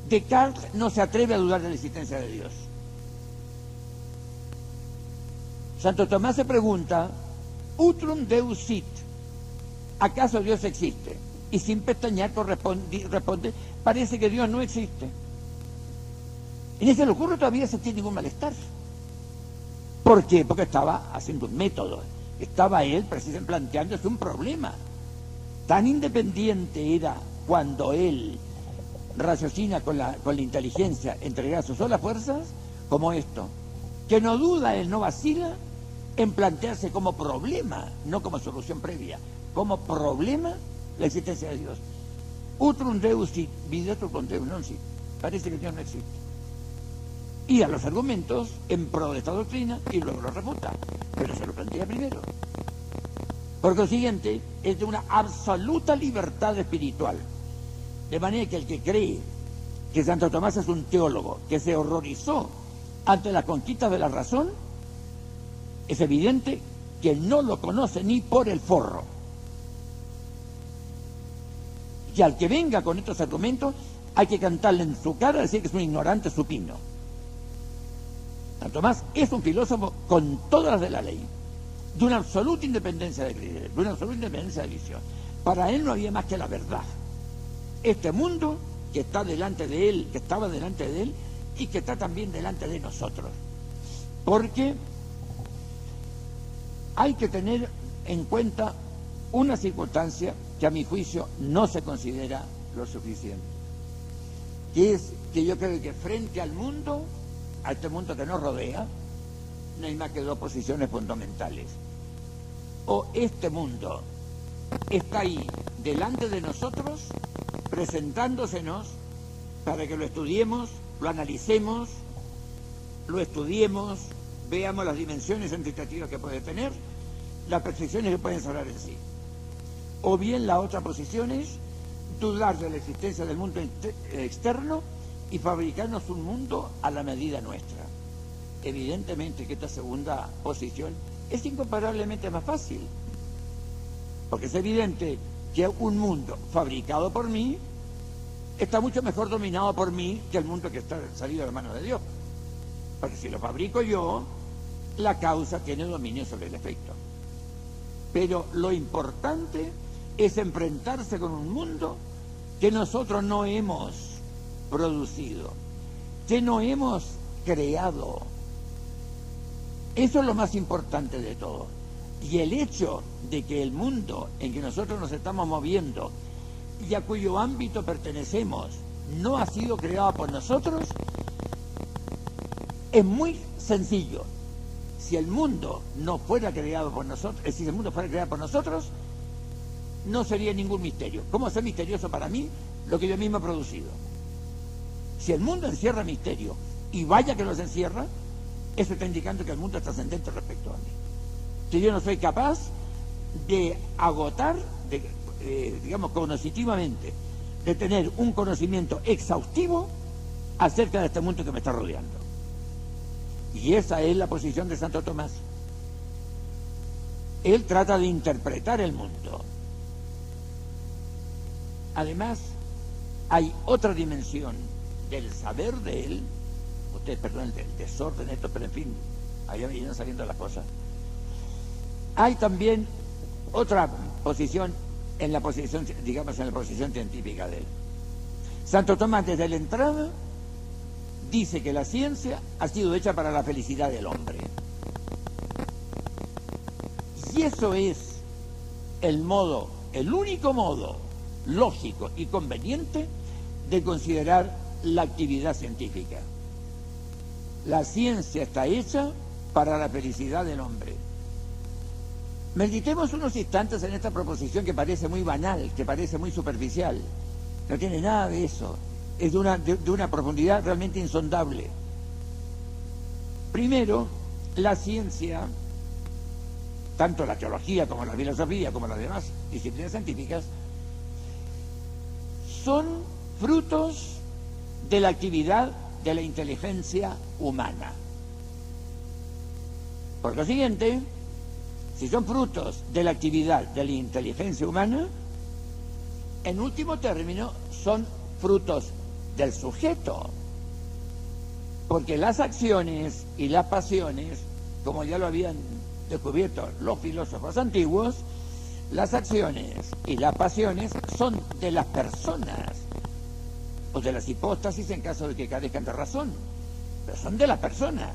Descartes no se atreve a dudar de la existencia de Dios. Santo Tomás se pregunta, Utrum Deus sit, ¿acaso Dios existe? Y sin pestañear responde, parece que Dios no existe. En ese le ocurre todavía sentir ningún malestar. ¿Por qué? Porque estaba haciendo un método, estaba él precisamente planteándose un problema. Tan independiente era cuando él raciocina con la inteligencia entregada a sus solas fuerzas, como esto, que no duda, él no vacila en plantearse como problema, no como solución previa, como problema la existencia de Dios. Utrum Deus sit, videtur con Deus non sit. Parece que Dios no existe. Y a los argumentos en pro de esta doctrina y luego lo refuta, pero se lo plantea primero. Por consiguiente, es de una absoluta libertad espiritual. De manera que el que cree que Santo Tomás es un teólogo que se horrorizó ante las conquistas de la razón, es evidente que no lo conoce ni por el forro. Y al que venga con estos argumentos, hay que cantarle en su cara, decir que es un ignorante supino. Santo Tomás es un filósofo con todas las de la ley, de una absoluta independencia de criterio, de una absoluta independencia de visión. Para él no había más que la verdad. Este mundo que está delante de él, que estaba delante de él y que está también delante de nosotros. Porque hay que tener en cuenta una circunstancia que a mi juicio no se considera lo suficiente, que es que yo creo que frente al mundo, a este mundo que nos rodea, no hay más que dos posiciones fundamentales. O este mundo está ahí delante de nosotros, presentándosenos para que lo estudiemos, lo analicemos, lo estudiemos, veamos las dimensiones entitativas que puede tener, las percepciones que pueden sobrar en sí. O bien la otra posición es dudar de la existencia del mundo externo y fabricarnos un mundo a la medida nuestra. Evidentemente que esta segunda posición es incomparablemente más fácil, porque es evidente que un mundo fabricado por mí está mucho mejor dominado por mí que el mundo que está salido de las manos de Dios. Porque si lo fabrico yo, la causa tiene dominio sobre el efecto. Pero lo importante es enfrentarse con un mundo que nosotros no hemos producido, que no hemos creado. Eso es lo más importante de todo. Y el hecho de que el mundo en que nosotros nos estamos moviendo y a cuyo ámbito pertenecemos no ha sido creado por nosotros, es muy sencillo. Si el mundo no fuera creado por nosotros, si el mundo fuera creado por nosotros, no sería ningún misterio. ¿Cómo es misterioso para mí lo que yo mismo he producido? Si el mundo encierra misterio, y vaya que los encierra, eso está indicando que el mundo es trascendente respecto a mí. Si yo no soy capaz de agotar, digamos, cognitivamente, de tener un conocimiento exhaustivo acerca de este mundo que me está rodeando. Y esa es la posición de Santo Tomás. Él trata de interpretar el mundo. Además, hay otra dimensión del saber de él. Ustedes perdonen el desorden esto, pero en fin, allá me vienen saliendo las cosas. Hay también otra posición en la posición, digamos, en la posición científica de él. Santo Tomás, desde la entrada, dice que la ciencia ha sido hecha para la felicidad del hombre. Y eso es el único modo lógico y conveniente de considerar la actividad científica. La ciencia está hecha para la felicidad del hombre. Meditemos unos instantes en esta proposición que parece muy banal, que parece muy superficial. No tiene nada de eso. Es de una profundidad realmente insondable. Primero, la ciencia, tanto la teología como la filosofía, como las demás disciplinas científicas, son frutos de la actividad de la inteligencia humana. Por lo siguiente, si son frutos de la actividad de la inteligencia humana, en último término son frutos del sujeto, porque las acciones y las pasiones, como ya lo habían descubierto los filósofos antiguos, las acciones y las pasiones son de las personas, o de las hipóstasis en caso de que carezcan de razón, pero son de las personas.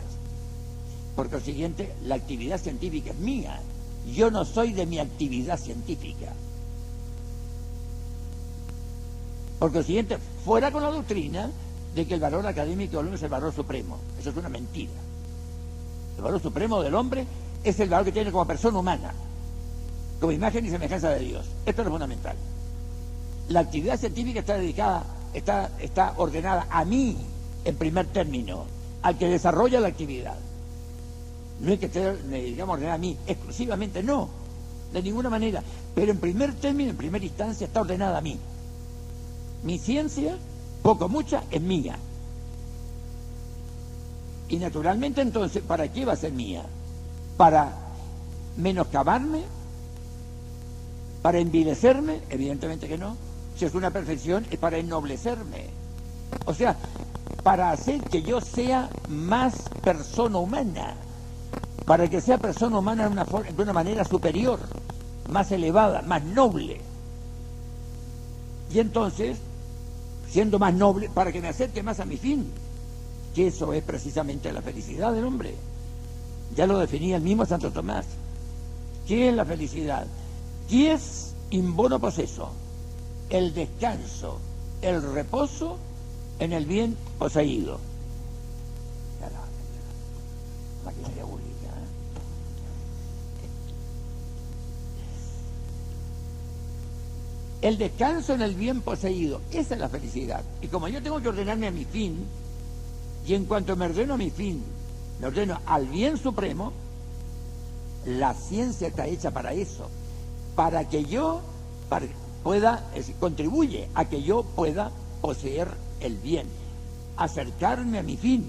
Por consiguiente, la actividad científica es mía, yo no soy de mi actividad científica. Por consiguiente, fuera con la doctrina de que el valor académico del hombre es el valor supremo. Eso es una mentira. El valor supremo del hombre es el valor que tiene como persona humana, como imagen y semejanza de Dios. Esto es lo fundamental. La actividad científica está dedicada, está ordenada a mí, en primer término, al que desarrolla la actividad. No es que esté, digamos, ordenada a mí, exclusivamente no, de ninguna manera. Pero en primer término, en primera instancia, está ordenada a mí. Mi ciencia, poco o mucha, es mía. Y naturalmente entonces, ¿para qué va a ser mía? ¿Para menoscabarme? ¿Para envilecerme? Evidentemente que no. Si es una perfección, es para ennoblecerme. O sea, para hacer que yo sea más persona humana, para que sea persona humana de una manera superior, más elevada, más noble. Y entonces, siendo más noble, para que me acerque más a mi fin, que eso es precisamente la felicidad del hombre. Ya lo definía el mismo Santo Tomás. ¿Qué es la felicidad? ¿Qué es in bono possesso? El descanso, el reposo en el bien poseído. Máquina diabólica, El descanso en el bien poseído, esa es la felicidad. Y como yo tengo que ordenarme a mi fin, y en cuanto me ordeno a mi fin, me ordeno al bien supremo, la ciencia está hecha para eso, para que yo contribuye a que yo pueda poseer el bien, acercarme a mi fin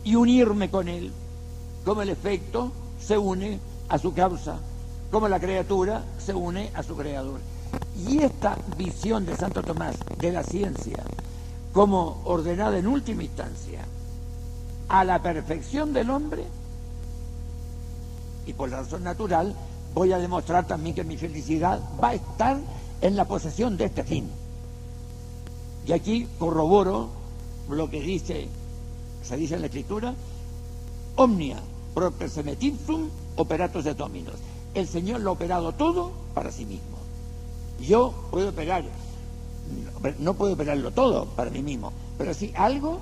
y unirme con él, como el efecto se une a su causa, como la criatura se une a su creador. Y esta visión de Santo Tomás de la ciencia como ordenada en última instancia a la perfección del hombre, y por la razón natural voy a demostrar también que mi felicidad va a estar en la posesión de este fin. Y aquí corroboro lo que se dice en la Escritura: omnia pro personam operatus et hominos. El Señor lo ha operado todo para sí mismo. Yo puedo operar, no puedo operarlo todo para mí mismo, pero sí algo.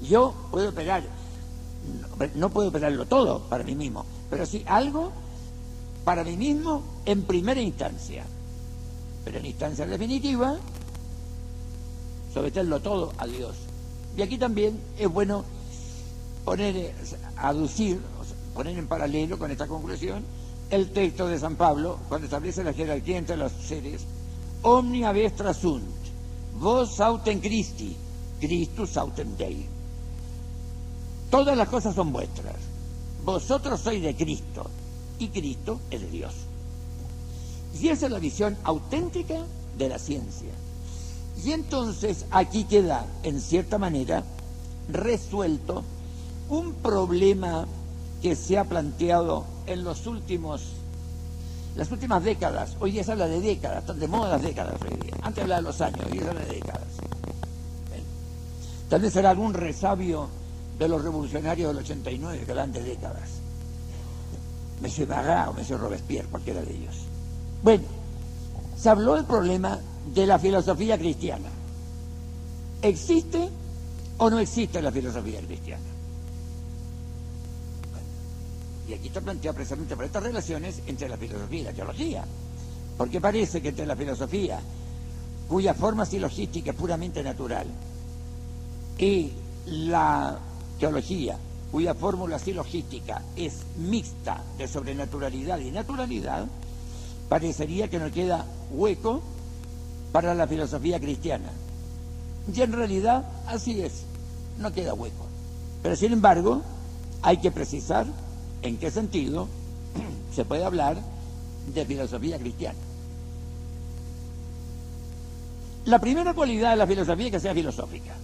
Yo puedo operar, no puedo operarlo todo para mí mismo, pero sí algo para mí mismo en primera instancia. Pero en instancia definitiva, someterlo todo a Dios. Y aquí también es bueno aducir, poner en paralelo con esta conclusión el texto de San Pablo cuando establece la jerarquía entre los seres: omnia vestra sunt, vos autem Christi, Christus autem Dei. Todas las cosas son vuestras, vosotros sois de Cristo y Cristo es de Dios. Y esa es la visión auténtica de la ciencia. Y entonces aquí queda, en cierta manera, resuelto un problema que se ha planteado en las últimas décadas. Hoy día se habla de décadas, están de moda las décadas hoy día. Antes hablaba de los años, hoy día se habla de décadas. Tal vez será algún resabio de los revolucionarios del 89 que hablan de décadas. Monsieur Marat o Monsieur Robespierre, cualquiera de ellos. Bueno, se habló del problema de la filosofía cristiana. ¿Existe o no existe la filosofía cristiana? Bueno, y aquí está planteado precisamente por estas relaciones entre la filosofía y la teología. Porque parece que entre la filosofía, cuya forma silogística es puramente natural, y la teología, cuya fórmula silogística es mixta de sobrenaturalidad y naturalidad, parecería que no queda hueco para la filosofía cristiana. Y en realidad así es, no queda hueco. Pero sin embargo, hay que precisar en qué sentido se puede hablar de filosofía cristiana. La primera cualidad de la filosofía es que sea filosófica.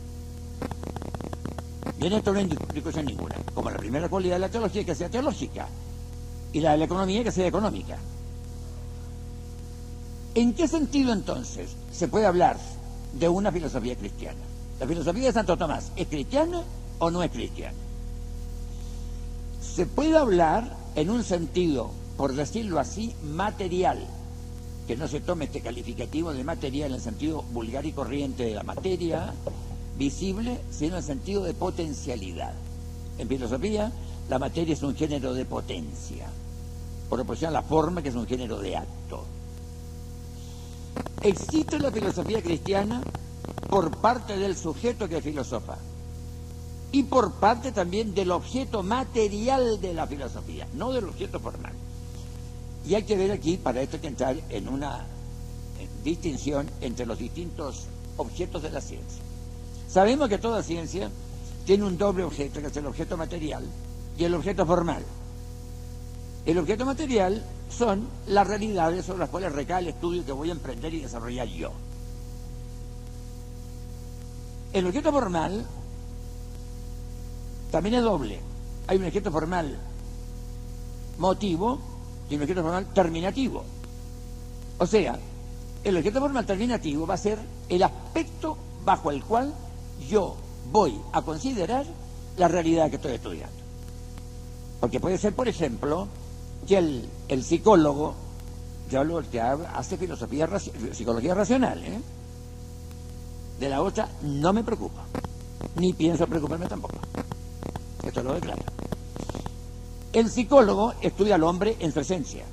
Y en esto no hay discusión ninguna. Como la primera cualidad de la teología es que sea teológica, y la de la economía es que sea económica. ¿En qué sentido entonces se puede hablar de una filosofía cristiana? ¿La filosofía de Santo Tomás es cristiana o no es cristiana? Se puede hablar en un sentido, por decirlo así, material, que no se tome este calificativo de material en el sentido vulgar y corriente de la materia visible, sino en el sentido de potencialidad. En filosofía, la materia es un género de potencia, por oposición a la forma, que es un género de acto. Existe la filosofía cristiana por parte del sujeto que filosofa y por parte también del objeto material de la filosofía, no del objeto formal. Y hay que ver aquí, para esto hay que entrar en una distinción entre los distintos objetos de la ciencia. Sabemos que toda ciencia tiene un doble objeto, que es el objeto material y el objeto formal. El objeto material son las realidades sobre las cuales recae el estudio que voy a emprender y desarrollar yo. El objeto formal también es doble. Hay un objeto formal motivo y un objeto formal terminativo. O sea, el objeto formal terminativo va a ser el aspecto bajo el cual yo voy a considerar la realidad que estoy estudiando. Porque puede ser, por ejemplo, que el psicólogo, yo hablo del que hace psicología racional, de la otra no me preocupa, ni pienso preocuparme tampoco. Esto lo declaro. El psicólogo estudia al hombre en su esencia.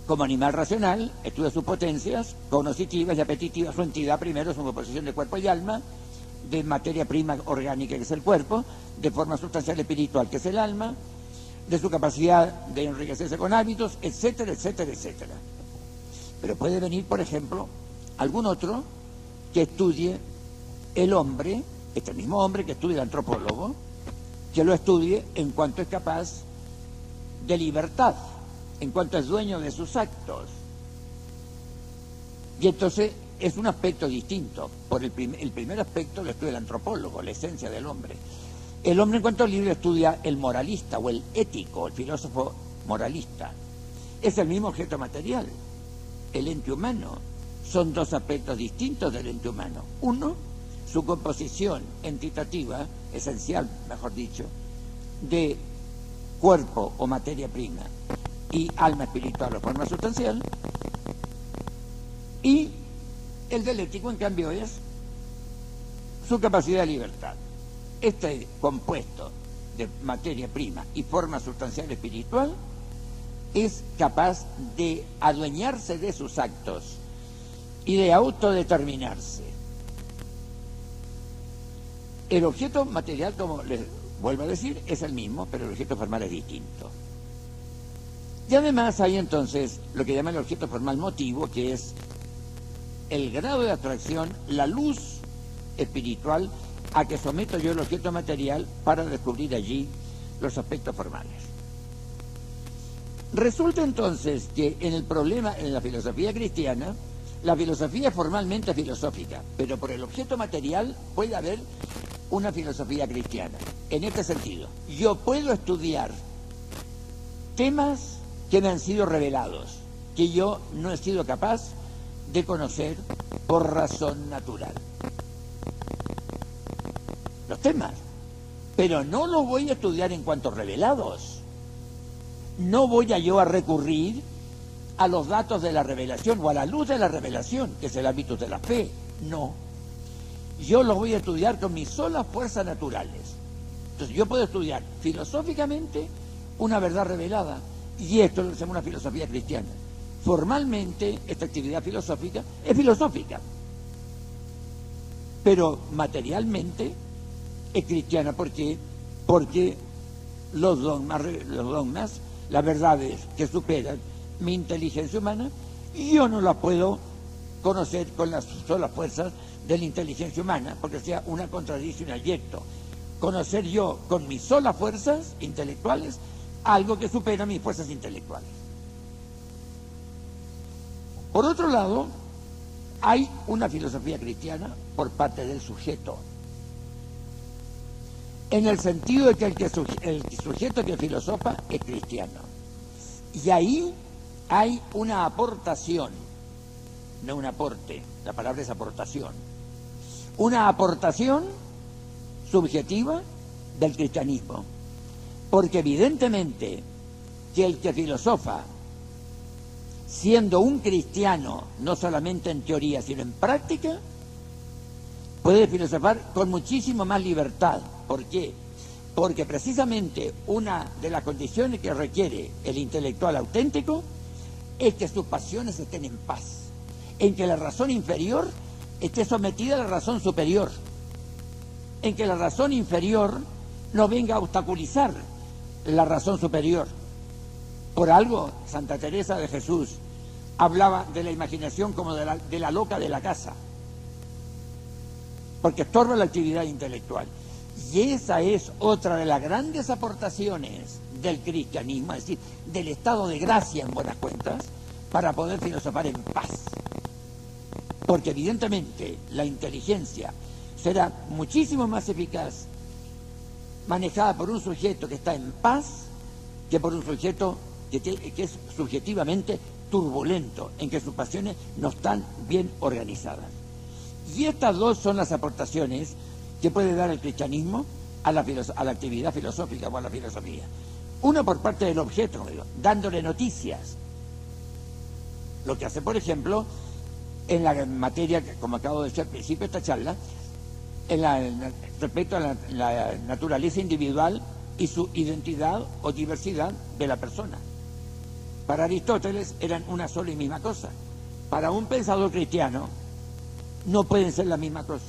Como animal racional, estudia sus potencias cognitivas y apetitivas, su entidad primero, su composición de cuerpo y alma, de materia prima orgánica, que es el cuerpo, de forma sustancial espiritual, que es el alma, de su capacidad de enriquecerse con hábitos, etcétera, etcétera, etcétera. Pero puede venir, por ejemplo, algún otro que estudie el hombre, este mismo hombre que estudia el antropólogo, que lo estudie en cuanto es capaz de libertad, en cuanto es dueño de sus actos. Y entonces es un aspecto distinto. Por el primer aspecto lo estudia el antropólogo, la esencia del hombre. El hombre en cuanto libre estudia el moralista o el ético, el filósofo moralista. Es el mismo objeto material, el ente humano. Son dos aspectos distintos del ente humano. Uno, su composición entitativa, esencial, mejor dicho, de cuerpo o materia prima y alma espiritual o forma sustancial. Y el del ético, en cambio, es su capacidad de libertad. Este compuesto de materia prima y forma sustancial espiritual es capaz de adueñarse de sus actos y de autodeterminarse. El objeto material, como les vuelvo a decir, es el mismo, pero el objeto formal es distinto. Y además hay entonces lo que llaman el objeto formal motivo, que es el grado de abstracción, la luz espiritual a que someto yo el objeto material para descubrir allí los aspectos formales. Resulta entonces que en el problema, en la filosofía cristiana, la filosofía es formalmente filosófica, pero por el objeto material puede haber una filosofía cristiana. En este sentido, yo puedo estudiar temas que me han sido revelados, que yo no he sido capaz de conocer por razón natural. Los temas, pero no los voy a estudiar en cuanto revelados. No voy a yo a recurrir a los datos de la revelación o a la luz de la revelación, que es el hábito de la fe. No. Yo los voy a estudiar con mis solas fuerzas naturales. Entonces yo puedo estudiar filosóficamente una verdad revelada, y esto es una filosofía cristiana. Formalmente esta actividad filosófica es filosófica, pero materialmente es cristiana. ¿Por qué? Porque los dogmas, las verdades que superan mi inteligencia humana, yo no las puedo conocer con las solas fuerzas de la inteligencia humana, porque sea una contradicción adyecto. Conocer yo con mis solas fuerzas intelectuales algo que supera mis fuerzas intelectuales. Por otro lado, hay una filosofía cristiana por parte del sujeto, en el sentido de que el sujeto que filosofa es cristiano. Y ahí hay una aportación, no un aporte, la palabra es aportación, una aportación subjetiva del cristianismo, porque evidentemente que el que filosofa, siendo un cristiano, no solamente en teoría, sino en práctica, puede filosofar con muchísimo más libertad. ¿Por qué? Porque precisamente una de las condiciones que requiere el intelectual auténtico es que sus pasiones estén en paz, en que la razón inferior esté sometida a la razón superior, en que la razón inferior no venga a obstaculizar la razón superior. Por algo, Santa Teresa de Jesús hablaba de la imaginación como de la loca de la casa, porque estorba la actividad intelectual. Y esa es otra de las grandes aportaciones del cristianismo, es decir, del estado de gracia en buenas cuentas, para poder filosofar en paz. Porque evidentemente la inteligencia será muchísimo más eficaz manejada por un sujeto que está en paz que por un sujeto que es subjetivamente turbulento, en que sus pasiones no están bien organizadas. Y estas dos son las aportaciones que puede dar el cristianismo a la actividad filosófica o a la filosofía. Una por parte del objeto, dándole noticias. Lo que hace, por ejemplo, en la materia, como acabo de decir al principio de esta charla, respecto a la naturaleza individual y su identidad o diversidad de la persona. Para Aristóteles eran una sola y misma cosa. Para un pensador cristiano no pueden ser la misma cosa,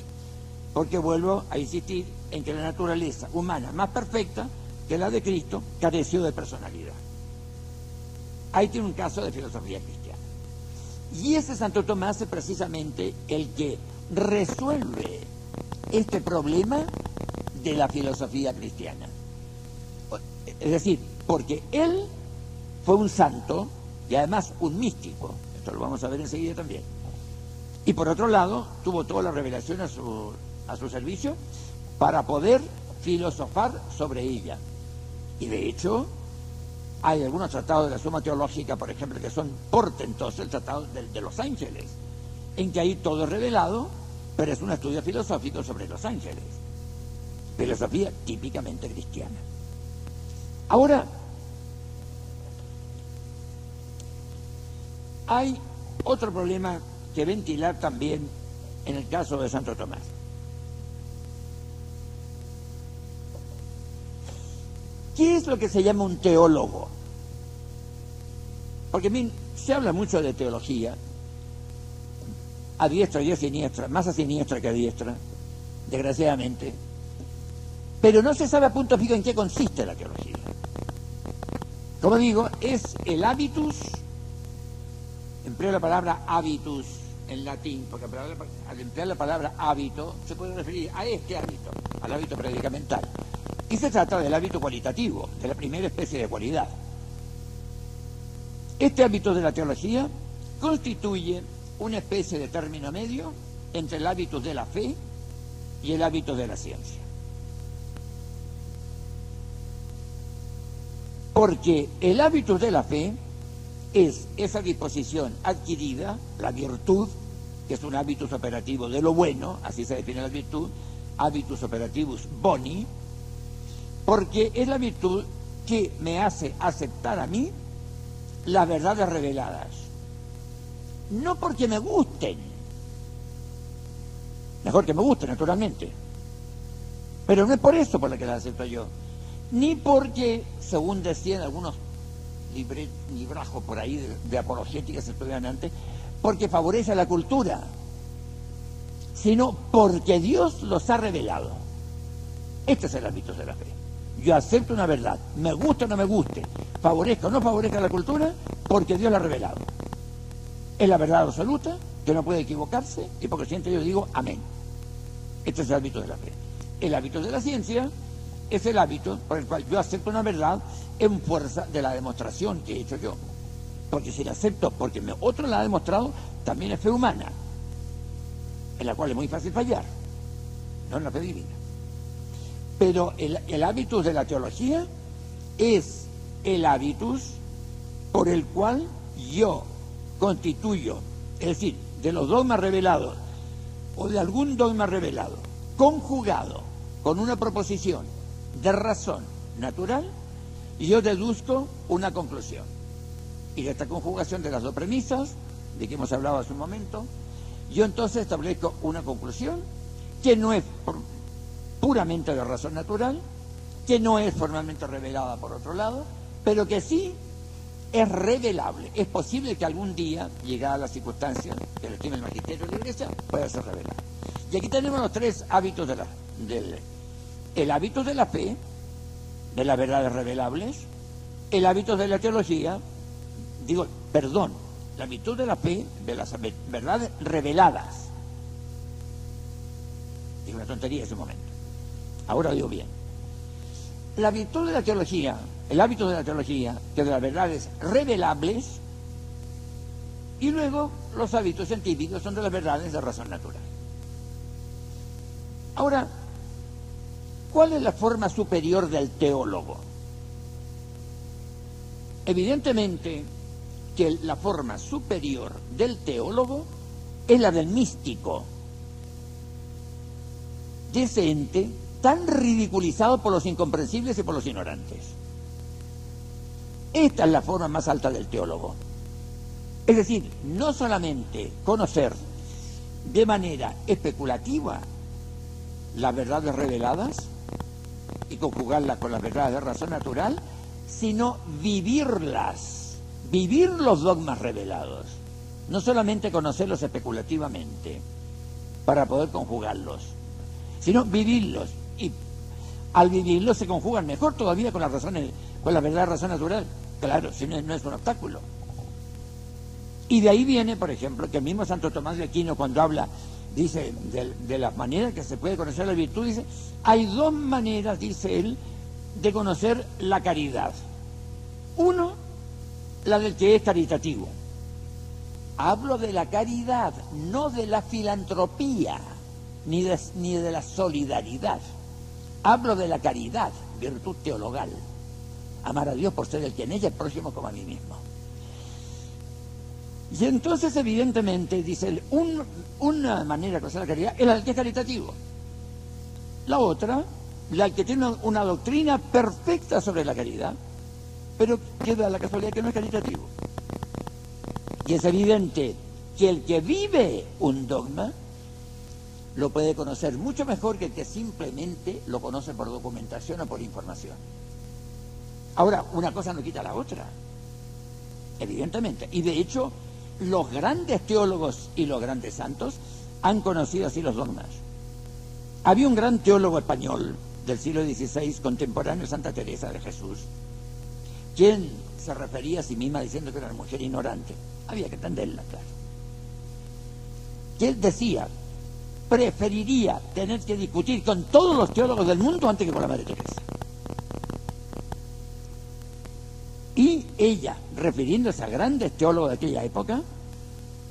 porque vuelvo a insistir en que la naturaleza humana más perfecta que la de Cristo careció de personalidad. Ahí tiene un caso de filosofía cristiana. Y ese Santo Tomás es precisamente el que resuelve este problema de la filosofía cristiana. Es decir, porque él fue un santo y además un místico, esto lo vamos a ver enseguida también. Y por otro lado, tuvo toda la revelación a su servicio para poder filosofar sobre ella. Y de hecho, hay algunos tratados de la Suma Teológica, por ejemplo, que son portentosos, el tratado de los ángeles, en que ahí todo es revelado, pero es un estudio filosófico sobre los ángeles. Filosofía típicamente cristiana. Ahora, hay otro problema que ventilar también en el caso de Santo Tomás. ¿Qué es lo que se llama un teólogo? Porque se habla mucho de teología, a diestra y a siniestra, más a siniestra que a diestra, desgraciadamente, pero no se sabe a punto fijo en qué consiste la teología. Como digo, es el habitus, empleo la palabra habitus en latín, porque al emplear la palabra hábito se puede referir a este hábito, al hábito predicamental. Y se trata del hábito cualitativo, de la primera especie de cualidad. Este hábito de la teología constituye una especie de término medio entre el hábito de la fe y el hábito de la ciencia. Porque el hábito de la fe es esa disposición adquirida, la virtud, que es un hábitus operativo de lo bueno, así se define la virtud, habitus operativus boni, porque es la virtud que me hace aceptar a mí las verdades reveladas. No porque me gusten, mejor que me gusten, naturalmente, pero no es por eso por la que las acepto yo, ni porque, según decían algunos librajos por ahí de apologética se estudian antes, porque favorece la cultura, sino porque Dios los ha revelado. Este es el ámbito de la fe. Yo acepto una verdad, me guste o no me guste, favorezca o no favorezca la cultura, porque Dios la ha revelado. Es la verdad absoluta, que no puede equivocarse, y porque siempre yo digo amén. Este es el hábito de la fe. El hábito de la ciencia es el hábito por el cual yo acepto una verdad en fuerza de la demostración que he hecho yo. Porque si la acepto porque otro la ha demostrado, también es fe humana, en la cual es muy fácil fallar, no en la fe divina. Pero el hábitus de la teología es el hábitus por el cual yo constituyo, es decir, de los dogmas revelados o de algún dogma revelado, conjugado con una proposición de razón natural, y yo deduzco una conclusión. Y de esta conjugación de las dos premisas, de que hemos hablado hace un momento, yo entonces establezco una conclusión que no es puramente de razón natural, que no es formalmente revelada por otro lado, pero que sí es revelable. Es posible que algún día, llegada la circunstancia que lo estime el magisterio de la Iglesia, pueda ser revelada. Y aquí tenemos los tres hábitos el hábito de la fe, de las verdades revelables, el hábito de la teología, la virtud de la fe, de las verdades reveladas. Digo una tontería ese momento. Ahora digo bien. La virtud de la teología, el hábito de la teología, que de las verdades revelables, y luego los hábitos científicos son de las verdades de razón natural. Ahora, ¿cuál es la forma superior del teólogo? Evidentemente que la forma superior del teólogo es la del místico, de ese ente tan ridiculizado por los incomprensibles y por los ignorantes. Esta es la forma más alta del teólogo. Es decir, no solamente conocer de manera especulativa las verdades reveladas y conjugarlas con las verdades de razón natural, sino vivirlas, vivir los dogmas revelados, no solamente conocerlos especulativamente para poder conjugarlos, sino vivirlos, y al vivirlos se conjugan mejor todavía con las razones, con la verdad de razón natural, claro, si no es un obstáculo. Y de ahí viene, por ejemplo, que el mismo Santo Tomás de Aquino, cuando habla, dice, de las maneras que se puede conocer la virtud, dice, hay dos maneras, dice él, de conocer la caridad. Uno, la del que es caritativo. Hablo de la caridad, no de la filantropía, ni de la solidaridad. Hablo de la caridad, virtud teologal. Amar a Dios por ser el que en ella es próximo como a mí mismo. Y entonces, evidentemente, dice él, una manera de conocer la caridad es la del que es caritativo. La otra, la que tiene una doctrina perfecta sobre la caridad, pero que da la casualidad que no es caritativo. Y es evidente que el que vive un dogma lo puede conocer mucho mejor que el que simplemente lo conoce por documentación o por información. Ahora, una cosa no quita la otra, evidentemente. Y de hecho, los grandes teólogos y los grandes santos han conocido así los dogmas. Había un gran teólogo español del siglo XVI, contemporáneo de Santa Teresa de Jesús, quien se refería a sí misma diciendo que era una mujer ignorante. Había que entenderla, claro. Que él decía, preferiría tener que discutir con todos los teólogos del mundo antes que con la Madre Teresa. Y ella, refiriéndose a grandes teólogos de aquella época,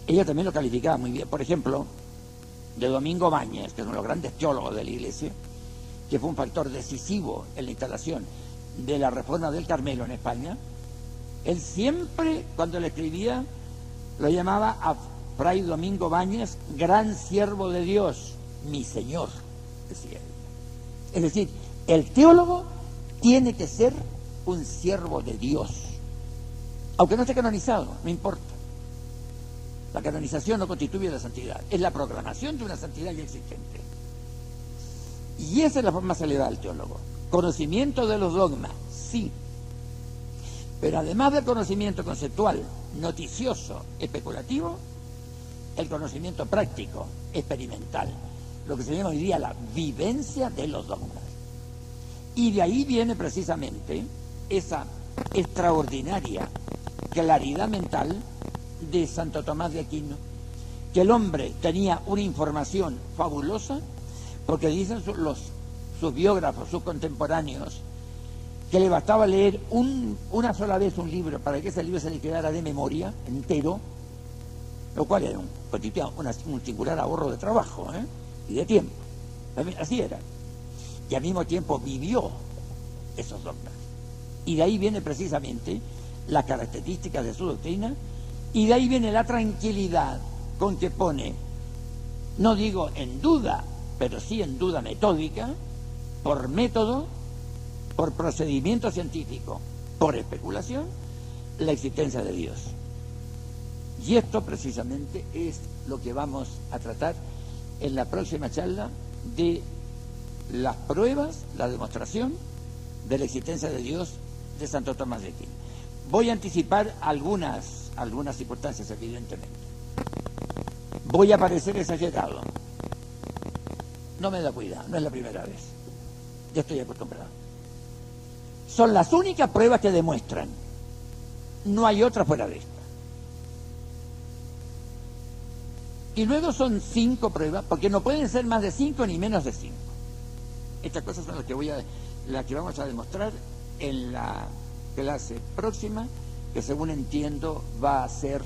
ella también lo calificaba muy bien. Por ejemplo, de Domingo Báñez, que es uno de los grandes teólogos de la Iglesia, que fue un factor decisivo en la instalación de la reforma del Carmelo en España. Él siempre, cuando le escribía, lo llamaba a Fray Domingo Báñez, gran siervo de Dios, mi Señor, decía él. Es decir, el teólogo tiene que ser un siervo de Dios, aunque no esté canonizado, no importa. La canonización no constituye la santidad, es la proclamación de una santidad ya existente. Y esa es la forma que se le da al teólogo. Conocimiento de los dogmas, sí, pero además del conocimiento conceptual, noticioso, especulativo, el conocimiento práctico, experimental, lo que se llama hoy día la vivencia de los dogmas. Y de ahí viene precisamente esa extraordinaria claridad mental de Santo Tomás de Aquino, que el hombre tenía una información fabulosa, porque dicen sus biógrafos, sus contemporáneos, que le bastaba leer una sola vez un libro para que ese libro se le quedara de memoria entero, lo cual era un singular ahorro de trabajo y de tiempo. Así era. Y al mismo tiempo vivió esos dogmas. Y de ahí viene precisamente las características de su doctrina, y de ahí viene la tranquilidad con que pone, no digo en duda, pero sí en duda metódica, por método, por procedimiento científico por especulación, la existencia de Dios. Y esto precisamente es lo que vamos a tratar en la próxima charla de las pruebas, la demostración de la existencia de Dios de Santo Tomás de Aquino. Voy a anticipar algunas circunstancias, evidentemente. Voy a parecer exagerado. No me da cuidado, no es la primera vez. Ya estoy acostumbrado. Son las únicas pruebas que demuestran. No hay otra fuera de esta. Y luego son 5 pruebas, porque no pueden ser más de 5 ni menos de 5. Estas cosas son las que vamos a demostrar en la clase próxima, que según entiendo va a ser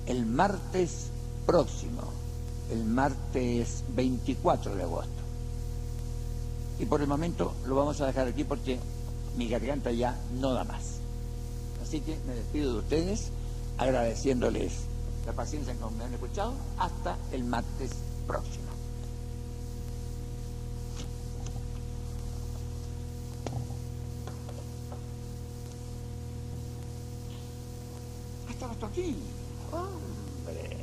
el martes próximo, el martes 24 de agosto. Y por el momento lo vamos a dejar aquí porque mi garganta ya no da más. Así que me despido de ustedes agradeciéndoles la paciencia en que me han escuchado. Hasta el martes próximo. Hasta aquí. Hombre.